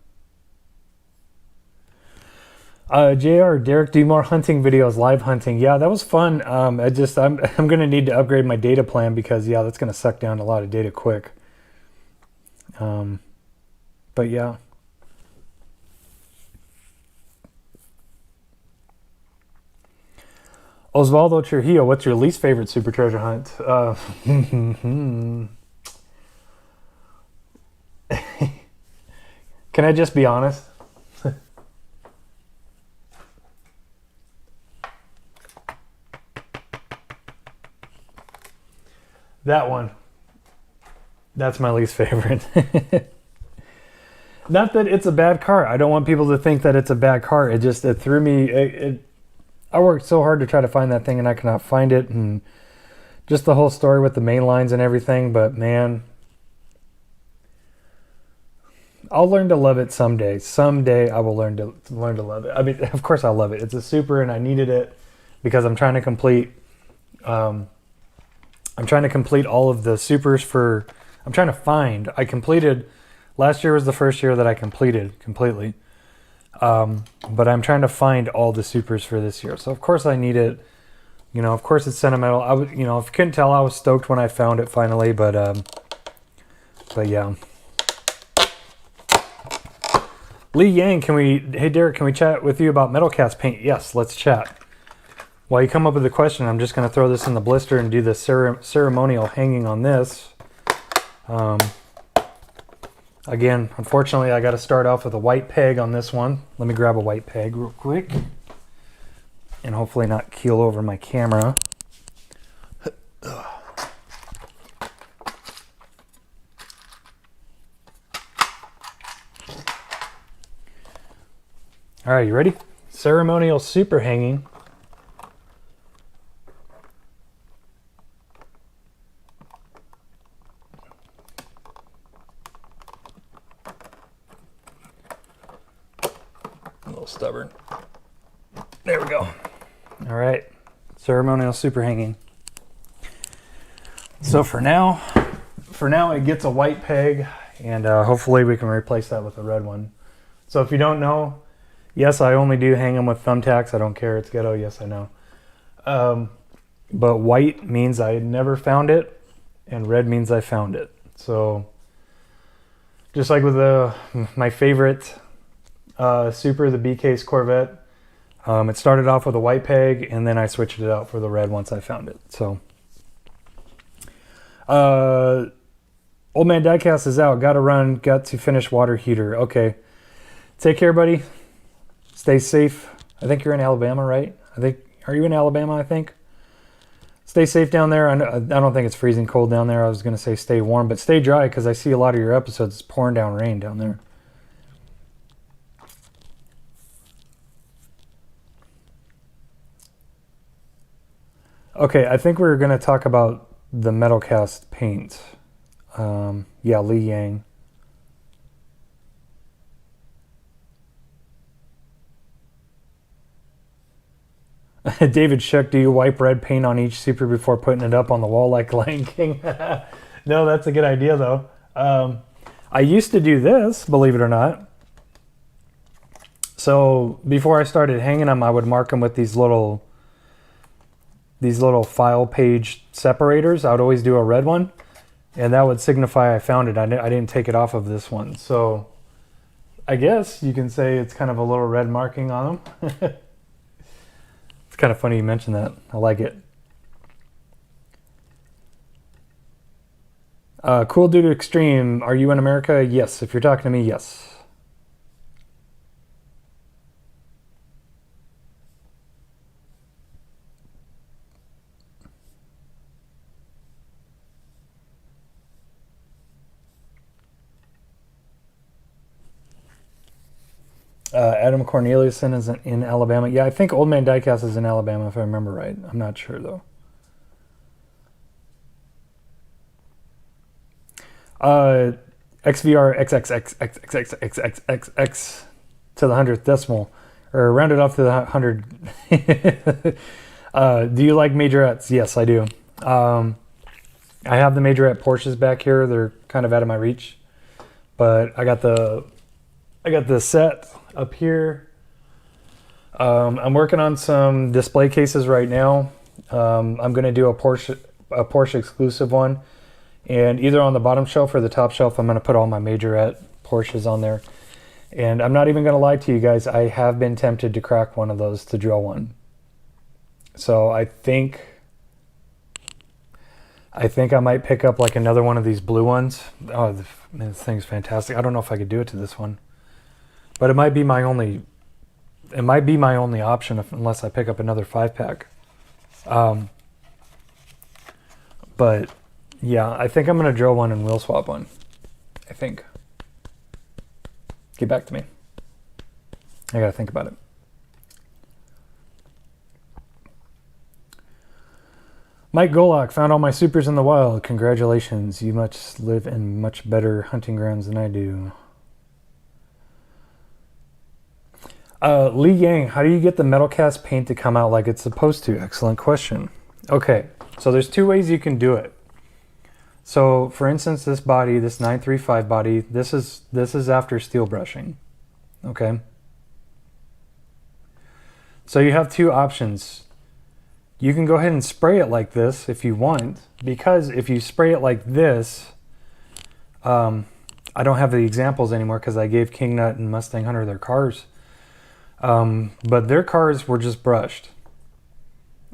JR, Derek, do more hunting videos, live hunting. Yeah, that was fun. I'm going to need to upgrade my data plan because, yeah, that's going to suck down a lot of data quick. But yeah. Osvaldo Trujillo, what's your least favorite super treasure hunt? Can I just be honest? That one. That's my least favorite. Not that it's a bad car. I don't want people to think that it's a bad car. It threw me. I worked so hard to try to find that thing and I cannot find it. And just the whole story with the main lines and everything. But man, I'll learn to love it someday. Someday I will learn to love it. I mean, of course I love it. It's a super and I needed it because I'm trying to complete all of the supers for, I completed, last year was the first year that I completed completely. But I'm trying to find all the supers for this year. So of course I need it. You know, of course it's sentimental. If you couldn't tell, I was stoked when I found it finally, but yeah. Lee Yang, hey Derek, can we chat with you about metal cast paint? Yes, let's chat. While you come up with the question, I'm just going to throw this in the blister and do the ceremonial hanging on this. Again, unfortunately, I got to start off with a white peg on this one. Let me grab a white peg real quick. And hopefully not keel over my camera. All right, you ready? Ceremonial super hanging. A little stubborn. There we go. All right, ceremonial super hanging. So for now it gets a white peg, and hopefully we can replace that with a red one. So if you don't know, yes, I only do hang them with thumbtacks. I don't care. It's ghetto. Yes, I know. But white means I never found it, and red means I found it. So just like with my favorite Super, the B-Case Corvette, it started off with a white peg, and then I switched it out for the red once I found it. So Old Man Diecast is out. Got to run. Got to finish water heater. Okay. Take care, buddy. Stay safe. I think you're in Alabama, right? Are you in Alabama, I think? Stay safe down there. I don't think it's freezing cold down there. I was going to say stay warm, but stay dry because I see a lot of your episodes. It's pouring down rain down there. Okay, I think we're going to talk about the metal cast paint. Yeah, Lee Yang. David Shook, do you wipe red paint on each Super before putting it up on the wall like Lion King? No, that's a good idea though. I used to do this, believe it or not. So before I started hanging them, I would mark them with these little file page separators. I would always do a red one, and that would signify I found it. I didn't take it off of this one. So I guess you can say it's kind of a little red marking on them. It's kind of funny you mentioned that. I like it. Cool Dude Extreme, are you in America? Yes. If you're talking to me, yes. Adam Corneliuson is in Alabama. Yeah, I think Old Man Diecast is in Alabama if I remember right. I'm not sure though. XVR XXXXXXXX to the 100th decimal, or rounded off to the 100. Do you like majorettes? Yes, I do. I have the majorette Porsches back here. They're kind of out of my reach, but I got the set up here. I'm working on some display cases right now. I'm going to do a Porsche exclusive one, and either on the bottom shelf or the top shelf, I'm going to put all my majorette Porsches on there. And I'm not even going to lie to you guys, I have been tempted to crack one of those to drill one. So I think I might pick up like another one of these blue ones. Oh, man, this thing's fantastic. I don't know if I could do it to this one, but it might be my only option unless I pick up another 5-pack. But yeah, I think I'm gonna drill one and wheel swap one. I think. Get back to me. I gotta think about it. Mike Golak found all my supers in the wild. Congratulations. You must live in much better hunting grounds than I do. Lee Yang, how do you get the metal cast paint to come out like it's supposed to? Excellent question. Okay, so there's two ways you can do it. So for instance, this body, this 935 body, this is after steel brushing. Okay. So you have two options. You can go ahead and spray it like this if you want, because if you spray it like this, I I don't have the examples anymore because I gave King Nut and Mustang Hunter their cars. But their cars were just brushed.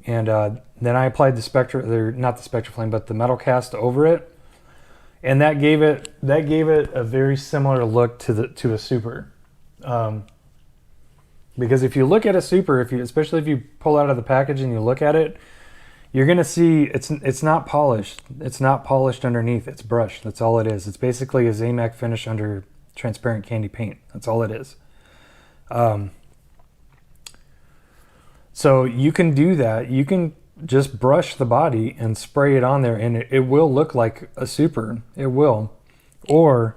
And then I applied not the Spectraflame, but the metal cast over it. And that gave it a very similar look to a Super. Because if you look at a Super, especially if you pull out of the package and you look at it, you're gonna see it's not polished. It's not polished underneath. It's brushed. That's all it is. It's basically a Zamac finish under transparent candy paint. That's all it is. So you can do that. You can just brush the body and spray it on there, and it will look like a Super. It will. Or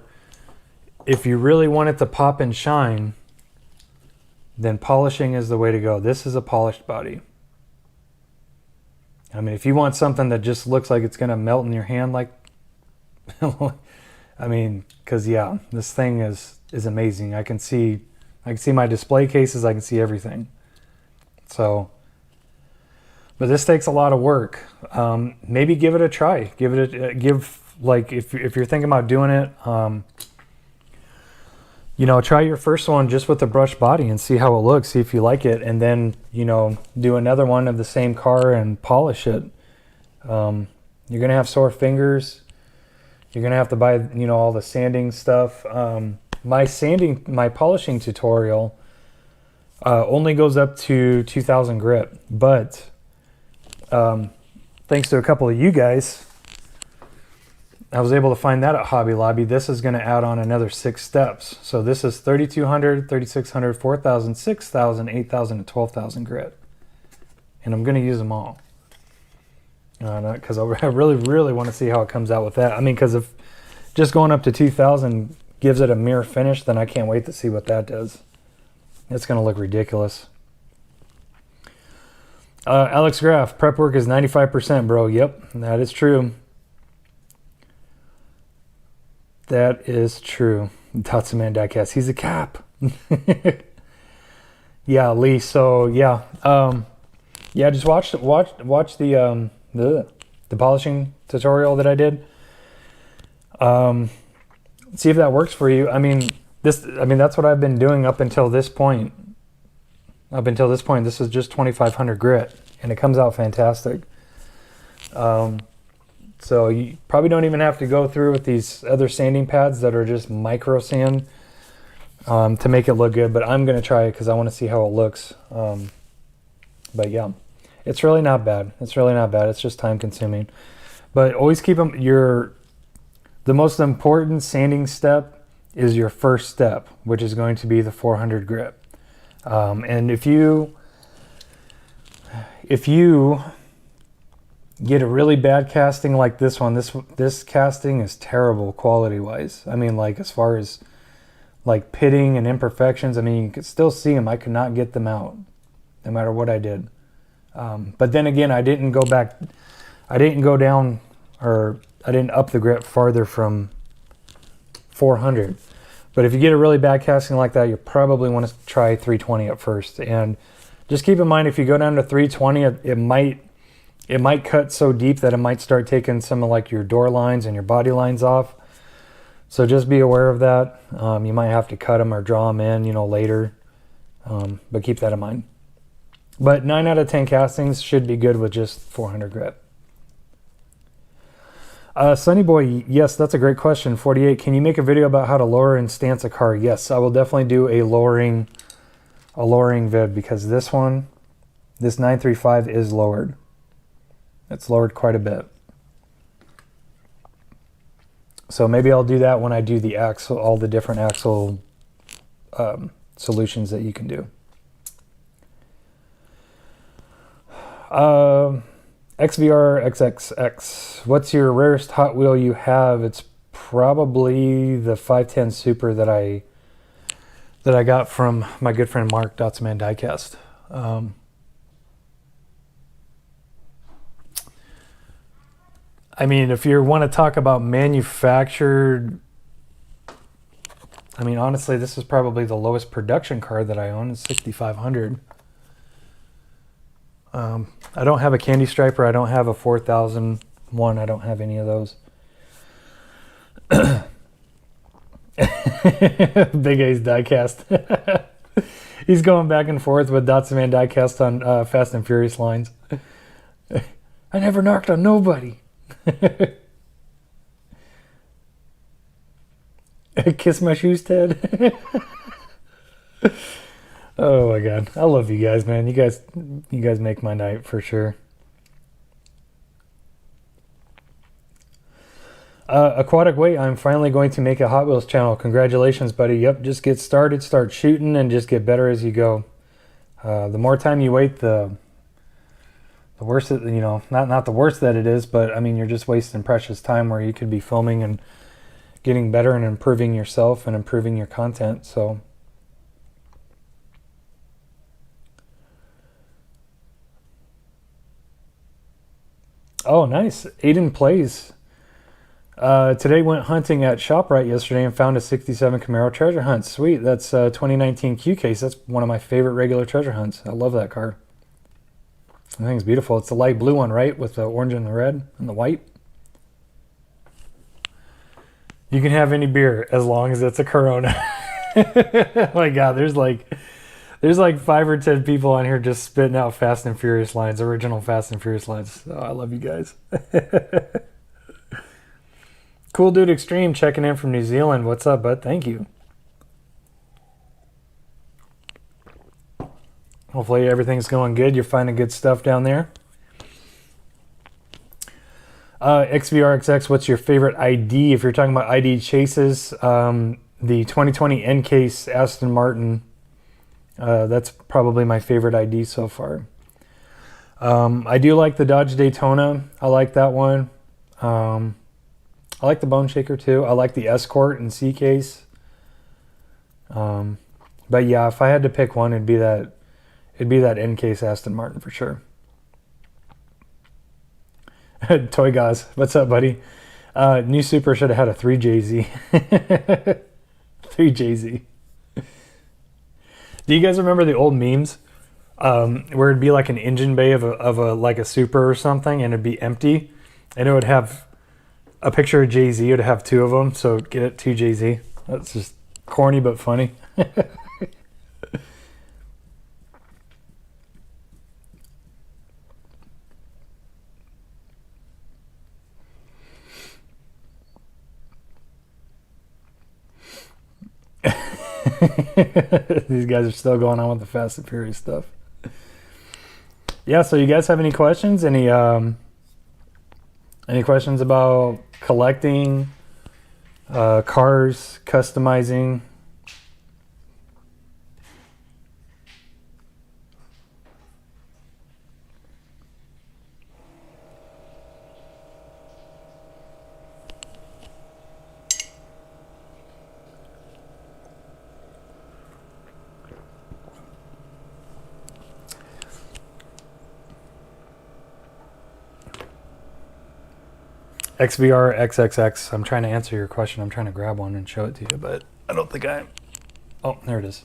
if you really want it to pop and shine, then polishing is the way to go. This is a polished body. I mean, if you want something that just looks like it's going to melt in your hand, like, I mean, because yeah, this thing is amazing. I can see my display cases. I can see everything. So, but this takes a lot of work. Maybe give it a try. Like if you're thinking about doing it, you know, try your first one just with the brushed body and see how it looks, see if you like it, and then, you know, do another one of the same car and polish it. You're going to have sore fingers. You're going to have to buy, you know, all the sanding stuff. My polishing tutorial only goes up to 2,000 grit, but thanks to a couple of you guys, I was able to find that at Hobby Lobby. This is going to add on another 6 steps. So this is 3,200, 3,600, 4,000, 6,000, 8,000, and 12,000 grit. And I'm going to use them all. Because I really, really want to see how it comes out with that. I mean, because if just going up to 2,000 gives it a mirror finish, then I can't wait to see what that does. It's going to look ridiculous. Alex Graff, prep work is 95%, bro. Yep, that is true. That is true. Tatsuman Diecast, he's a cap. Yeah, Lee. So yeah, yeah. Just watch the polishing tutorial that I did. See if that works for you. I mean, that's what I've been doing up until this point. This is just 2,500 grit, and it comes out fantastic. So you probably don't even have to go through with these other sanding pads that are just micro sand to make it look good. But I'm going to try it because I want to see how it looks. But yeah, it's really not bad. It's just time consuming. But always keep them. The most important sanding step is your first step, which is going to be the 400 grit. And if you get a really bad casting like this one, this casting is terrible quality wise. I mean, like as far as like pitting and imperfections, I mean, you could still see them. I could not get them out no matter what I did. But then again, I didn't go down, or I didn't up the grit farther from 400. But if you get a really bad casting like that, you probably want to try 320 at first. And just keep in mind, if you go down to 320, it might cut so deep that it might start taking some of like your door lines and your body lines off. So just be aware of that. You might have to cut them or draw them in, you know, later. But keep that in mind. But 9 out of 10 castings should be good with just 400 grit. Sunny Boy, yes, that's a great question. 48, can you make a video about how to lower and stance a car? Yes, I will definitely do a lowering vid, because this 935 is lowered. It's lowered quite a bit. So maybe I'll do that when I do the axle, all the different axle solutions that you can do. XVR XXX, what's your rarest Hot Wheel you have? It's probably the 510 Super that I got from my good friend Mark, Tatsuman Diecast. I mean, if you want to talk about manufactured, I mean, honestly, this is probably the lowest production car that I own. It's 6,500. I don't have a Candy Striper. I don't have a 4001. I don't have any of those. Big A's Diecast. He's going back and forth with Dotson Diecast on Fast and Furious lines. I never knocked on nobody. Kiss my shoes, Ted. Oh my God, I love you guys, man. You guys make my night for sure. Aquatic Weight, I'm finally going to make a Hot Wheels channel. Congratulations, buddy. Yep, just get started, start shooting, and just get better as you go. The more time you wait, the worse it, you know, not the worse that it is, but I mean, you're just wasting precious time where you could be filming and getting better and improving yourself and improving your content. So oh, nice. Aiden plays. Today went hunting at ShopRite yesterday and found a 67 Camaro treasure hunt. Sweet. That's 2019 Q case. That's one of my favorite regular treasure hunts. I love that car. I think it's beautiful. It's the light blue one, right? With the orange and the red and the white. You can have any beer as long as it's a Corona. Oh my God, there's like 5 or 10 people on here just spitting out Fast and Furious lines, original Fast and Furious lines. Oh, I love you guys. Cool Dude Extreme checking in from New Zealand. What's up, bud? Thank you. Hopefully everything's going good. You're finding good stuff down there. XVRXX, what's your favorite ID? If you're talking about ID chases, the 2020 N-Case Aston Martin, that's probably my favorite ID so far. I do like the Dodge Daytona. I like that one. I like the Bone Shaker too. I like the Escort and C-Case. But yeah, if I had to pick one, it'd be that N-Case Aston Martin for sure. Toy Gauze, what's up, buddy? New Super should have had a 3JZ. 3JZ. Do you guys remember the old memes? Where it'd be like an engine bay of a like a Super or something, and it'd be empty, and it would have a picture of Jay-Z. It would have 2 of them, so get it, 2JZ. That's just corny but funny. These guys are still going on with the Fast and Furious stuff. Yeah, so you guys have any questions? Any questions about collecting, cars, customizing? XVR XXX. I'm trying to answer your question. I'm trying to grab one and show it to you, but I don't think I... Oh, there it is.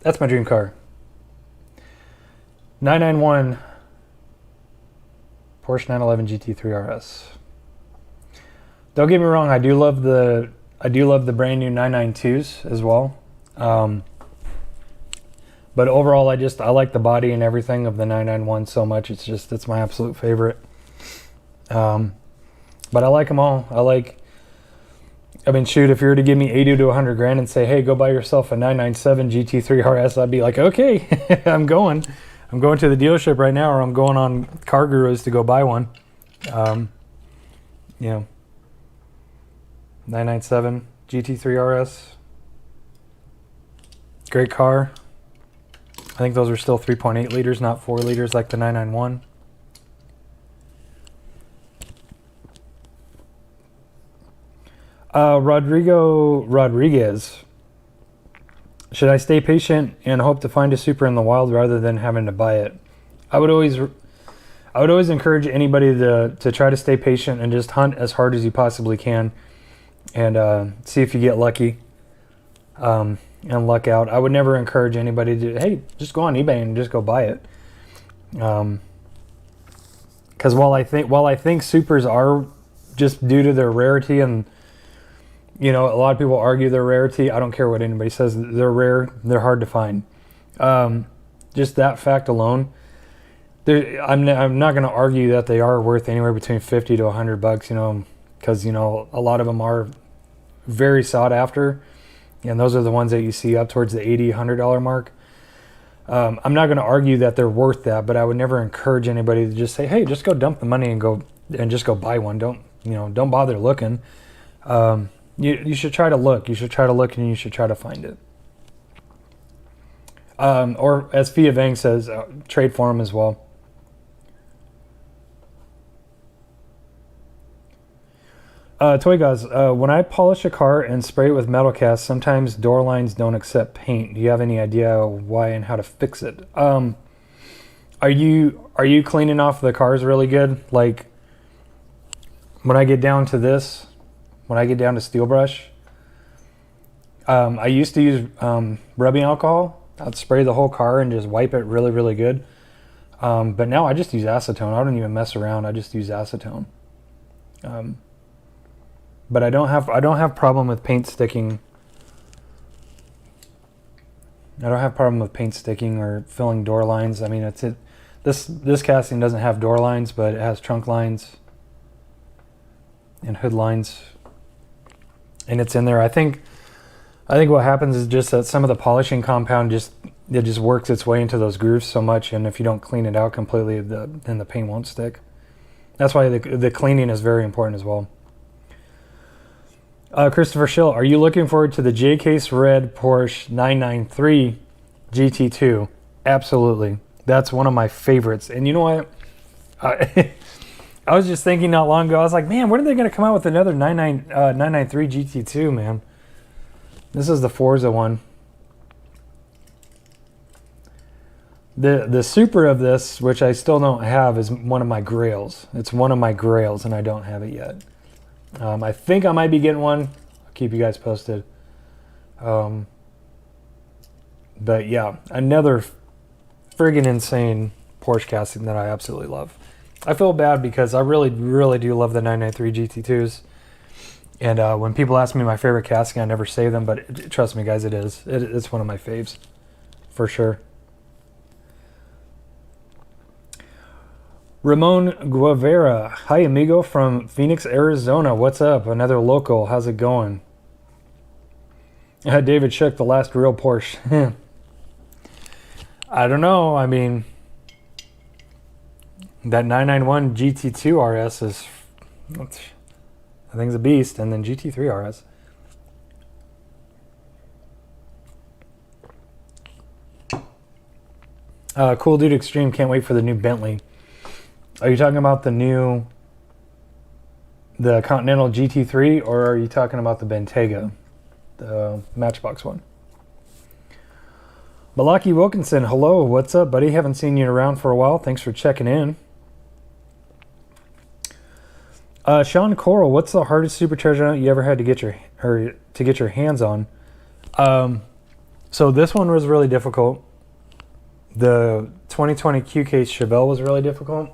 That's my dream car. 991 Porsche 911 GT3 RS. Don't get me wrong, I do love the brand new 992s as well. But overall, I like the body and everything of the 991 so much. It's my absolute favorite. But I like them all. I mean, shoot, if you were to give me 80 to 100 grand and say, hey, go buy yourself a 997 GT3 RS, I'd be like, okay, I'm going to the dealership right now, or I'm going on Car Gurus to go buy one. You know, 997 GT3 RS. Great car. I think those are still 3.8 liters, not 4 liters like the 991. Rodrigo Rodriguez. Should I stay patient and hope to find a Super in the wild rather than having to buy it? I would always encourage anybody to try to stay patient and just hunt as hard as you possibly can, and see if you get lucky, and luck out. I would never encourage anybody to, hey, just go on eBay and just go buy it. Because while I think Supers are, just due to their rarity and You know, a lot of people argue they're rarity. I don't care what anybody says. They're rare. They're hard to find. Just that fact alone, I'm not going to argue that they are worth anywhere between 50 to $100, you know, because, you know, a lot of them are very sought after. And those are the ones that you see up towards the $80, $100 mark. I'm not going to argue that they're worth that, but I would never encourage anybody to just say, hey, just go dump the money and just go buy one. Don't bother looking. You should try to look. You should try to look and you should try to find it. Or as Fia Vang says, trade for them as well. Toy Guys, when I polish a car and spray it with metal cast, sometimes door lines don't accept paint. Do you have any idea why and how to fix it? Are you cleaning off the cars really good? Like when I get down to this, when I get down to steel brush, I used to use rubbing alcohol. I'd spray the whole car and just wipe it really, really good. But now I just use acetone. I don't even mess around. I just use acetone. But I don't have problem with paint sticking. I don't have problem with paint sticking or filling door lines. I mean, this casting doesn't have door lines, but it has trunk lines and hood lines, and it's in there. I think what happens is just that some of the polishing compound just works its way into those grooves so much, and if you don't clean it out completely, then the paint won't stick. That's why the cleaning is very important as well. Christopher Schill, are you looking forward to the J-Case Red Porsche 993 GT2? Absolutely. That's one of my favorites. And you know what? I was just thinking not long ago, I was like, man, when are they going to come out with another 993 GT2, man? This is the Forza one. The Super of this, which I still don't have, is one of my grails. It's one of my grails, and I don't have it yet. I think I might be getting one. I'll keep you guys posted. But yeah, another friggin' insane Porsche casting that I absolutely love. I feel bad because I really, really do love the 993 GT2s. And when people ask me my favorite casting, I never say them, but trust me, guys, it is. It's one of my faves, for sure. Ramon Guevara. Hi, amigo from Phoenix, Arizona. What's up? Another local. How's it going? David Shook, the last real Porsche. I don't know. I mean, that 991 GT2 RS is, I think it's a beast. And then GT3 RS. Cool Dude Extreme. Can't wait for the new Bentley. Are you talking about the Continental Gt3, or are you talking about the Bentayga, the Matchbox one? Malaki Wilkinson, hello, what's up, buddy? Haven't seen you around for a while. Thanks for checking in. Sean Coral, what's the hardest supercharger you ever had to get your hands on? So this one was really difficult. The 2020 Q-Case Chevelle was really difficult.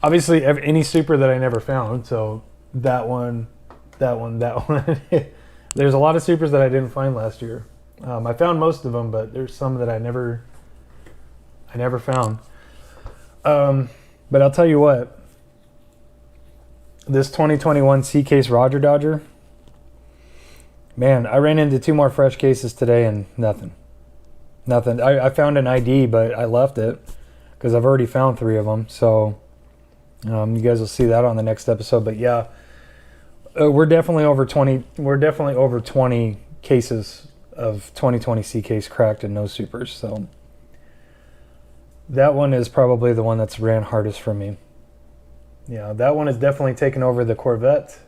Obviously any super that I never found, so that one. There's a lot of supers that I didn't find last year. I found most of them, but there's some that I never found. But I'll tell you what, this 2021 C-Case Roger Dodger, man, I ran into 2 more fresh cases today and nothing. I found an ID, but I left it because I've already found 3 of them. So you guys will see that on the next episode. But yeah, we're definitely over 20. We're definitely over 20 cases of 2020 C-Case cracked and no supers. So that one is probably the one that's ran hardest for me. Yeah, that one is definitely taken over the Corvette.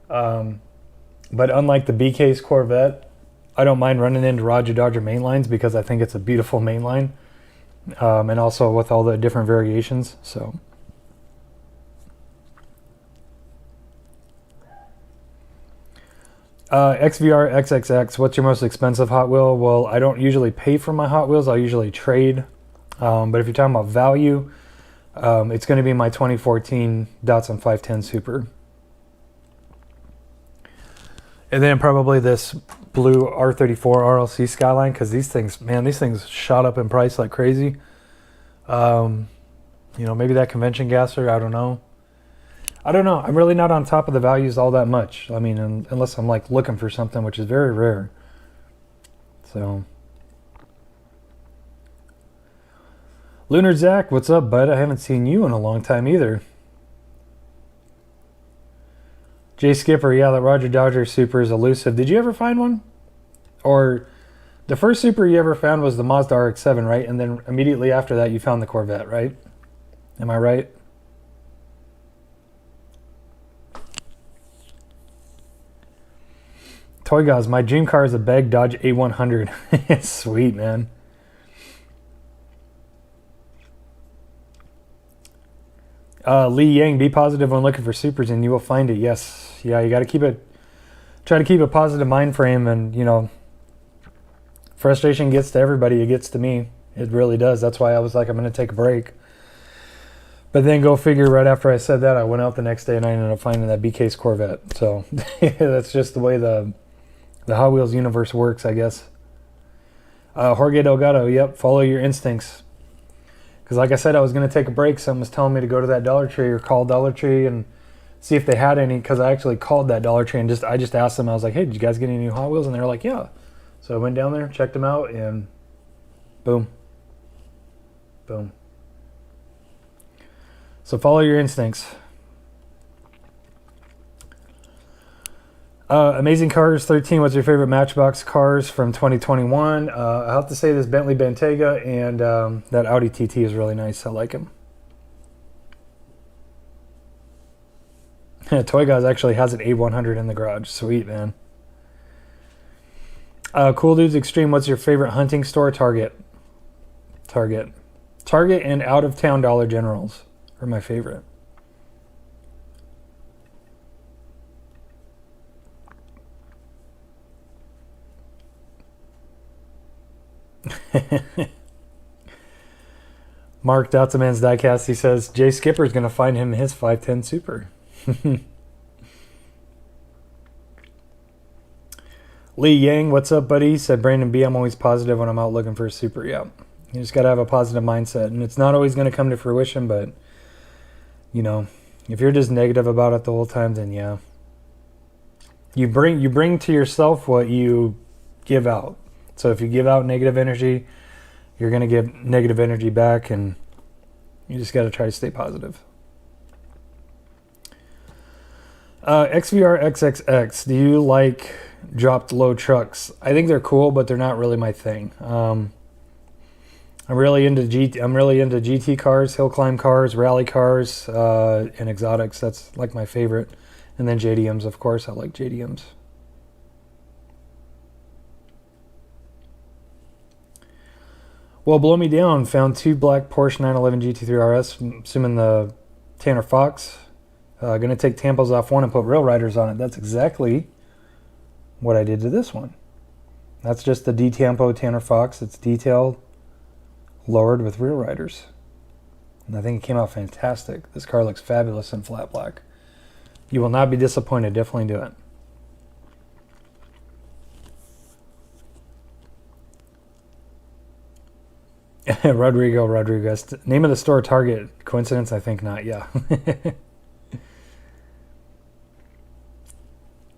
But unlike the B-Case Corvette, I don't mind running into Roger Dodger mainlines because I think it's a beautiful mainline. And also with all the different variations. So XVR XXX, what's your most expensive Hot Wheel? Well, I don't usually pay for my Hot Wheels. I usually trade. But if you're talking about value, It's going to be my 2014 Datsun 510 Super. And then probably this blue R34 RLC Skyline, because these things, man, these things shot up in price like crazy. You know, maybe that convention gasser, I don't know. I'm really not on top of the values all that much. I mean, unless I'm like looking for something, which is very rare. So, Lunar Zach, what's up, bud? I haven't seen you in a long time either. Jay Skipper, yeah, that Roger Dodger Super is elusive. Did you ever find one? Or the first Super you ever found was the Mazda RX-7, right? And then immediately after that, you found the Corvette, right? Am I right? Toy Guys, my dream car is a bag Dodge A100. Sweet, man. Lee Yang, be positive when looking for supers and you will find it. Yes. Yeah, you got to try to keep a positive mind frame, and, you know, frustration gets to everybody. It gets to me. It really does. That's why I was like, I'm going to take a break. But then go figure, right after I said that, I went out the next day and I ended up finding that BK's Corvette. So that's just the way the Hot Wheels universe works, I guess. Jorge Delgado, yep, follow your instincts. Because like I said, I was going to take a break. Someone was telling me to go to that Dollar Tree or call Dollar Tree and see if they had any. Because I actually called that Dollar Tree and I just asked them. I was like, hey, did you guys get any new Hot Wheels? And they were like, yeah. So I went down there, checked them out, and boom. Boom. So follow your instincts. Amazing Cars 13, what's your favorite Matchbox cars from 2021? I have to say this Bentley Bentayga and that Audi TT is really nice. I like them. Toy Guys actually has an A100 in the garage. Sweet, man. Cool Dudes Extreme, what's your favorite hunting store? Target and out-of-town Dollar Generals are my favorite. Mark Dotzaman's Diecast, he says Jay Skipper's going to find him his 510 Super. Lee Yang, what's up, buddy? Said Brandon B, I'm always positive when I'm out looking for a Super. Yeah, you just got to have a positive mindset, and it's not always going to come to fruition, but you know, if you're just negative about it the whole time, then yeah, you bring to yourself what you give out. So if you give out negative energy, you're going to give negative energy back, and you just got to try to stay positive. XVR XXX, do you like dropped low trucks? I think they're cool, but they're not really my thing. I'm really into GT cars, hill climb cars, rally cars, and exotics. That's like my favorite. And then JDMs, of course. I like JDMs. Well, Blow Me Down found 2 black Porsche 911 GT3 RS, assuming the Tanner Fox. Going to take tampos off one and put Real Riders on it. That's exactly what I did to this one. That's just the D-Tampo Tanner Fox. It's detailed, lowered with Real Riders. And I think it came out fantastic. This car looks fabulous in flat black. You will not be disappointed. Definitely do it. Rodriguez. Name of the store, Target. Coincidence? I think not. Yeah.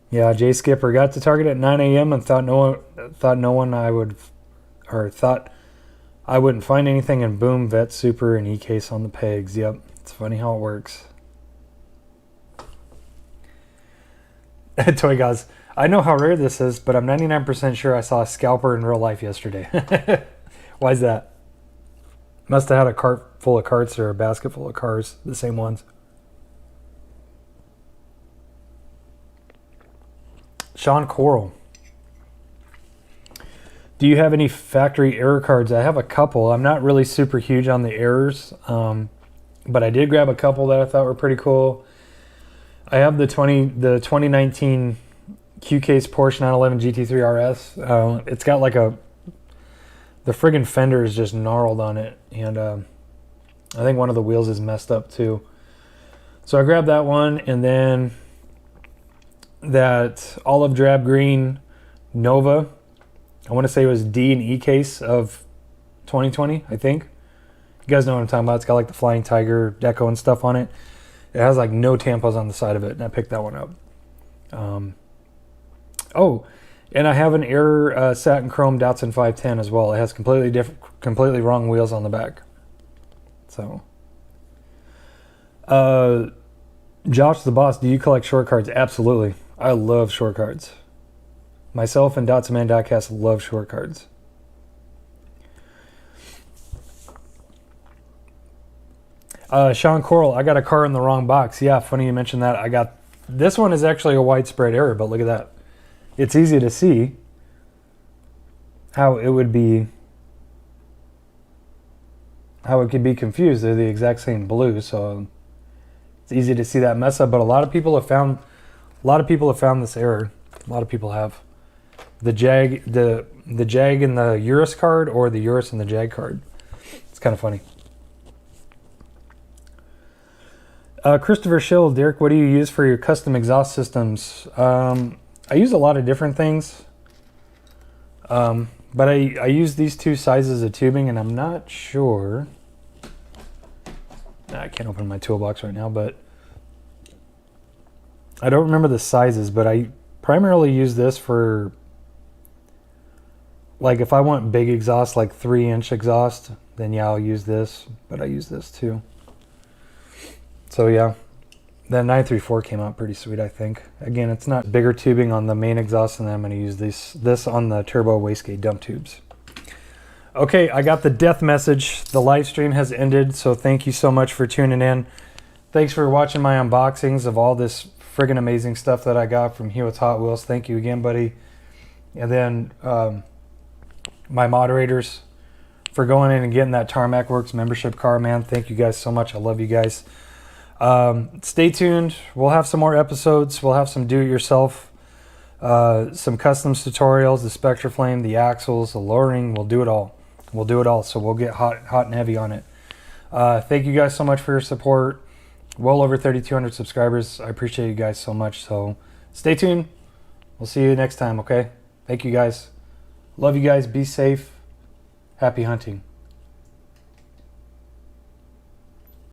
Yeah, Jay Skipper got to Target at 9 a.m. and thought I wouldn't find anything, and boom, Vet Super and E-Case on the pegs. Yep. It's funny how it works. Toy Guys. I know how rare this is, but I'm 99% sure I saw a scalper in real life yesterday. Why is that? Must have had a cart full of carts or a basket full of cars, the same ones. Sean Coral. Do you have any factory error cards? I have a couple. I'm not really super huge on the errors, but I did grab a couple that I thought were pretty cool. I have the 2019 Q-Case Porsche 911 GT3 RS. It's got like the friggin' fender is just gnarled on it, and I think one of the wheels is messed up too. So I grabbed that one, and then that olive drab green Nova. I want to say it was D and E case of 2020, I think. You guys know what I'm talking about. It's got like the flying tiger deco and stuff on it. It has like no tampons on the side of it, and I picked that one up. Oh, and I have an Air satin chrome Datsun 510 as well. It has completely wrong wheels on the back. So, Josh the Boss, do you collect short cards? Absolutely. I love short cards. Myself and Datsun Diecast love short cards. Sean Coral, I got a car in the wrong box. Yeah, funny you mentioned that. This one is actually a widespread error, but look at that. It's easy to see how it would be, how it could be confused. They're the exact same blue, so it's easy to see that mess up. But a lot of people have found this error. A lot of people have the Jag, the Jag in the Urus card, or the Urus in the Jag card. It's kind of funny. Christopher Schill, Derek, what do you use for your custom exhaust systems? I use a lot of different things, but I use these two sizes of tubing, and I'm not sure. I can't open my toolbox right now, but I don't remember the sizes, but I primarily use this for, like, if I want big exhaust, like 3-inch exhaust, then yeah, I'll use this, but I use this too. So yeah, the 934 came out pretty sweet, I think. Again, it's not bigger tubing on the main exhaust, and then I'm going to use this on the turbo wastegate dump tubes. Okay, I got the death message. The live stream has ended, so thank you so much for tuning in. Thanks for watching my unboxings of all this friggin' amazing stuff that I got from Hewitt's Hot Wheels. Thank you again, buddy. And then my moderators for going in and getting that Tarmac Works membership card, man. Thank you guys so much. I love you guys. Stay tuned. We'll have some more episodes. We'll have some do-it-yourself, some customs tutorials, the Spectra Flame, the axles, the lowering. We'll do it all. We'll do it all. So we'll get hot and heavy on it. Thank you guys so much for your support. Well over 3,200 subscribers. I appreciate you guys so much. So stay tuned. We'll see you next time. Okay. Thank you guys. Love you guys. Be safe. Happy hunting.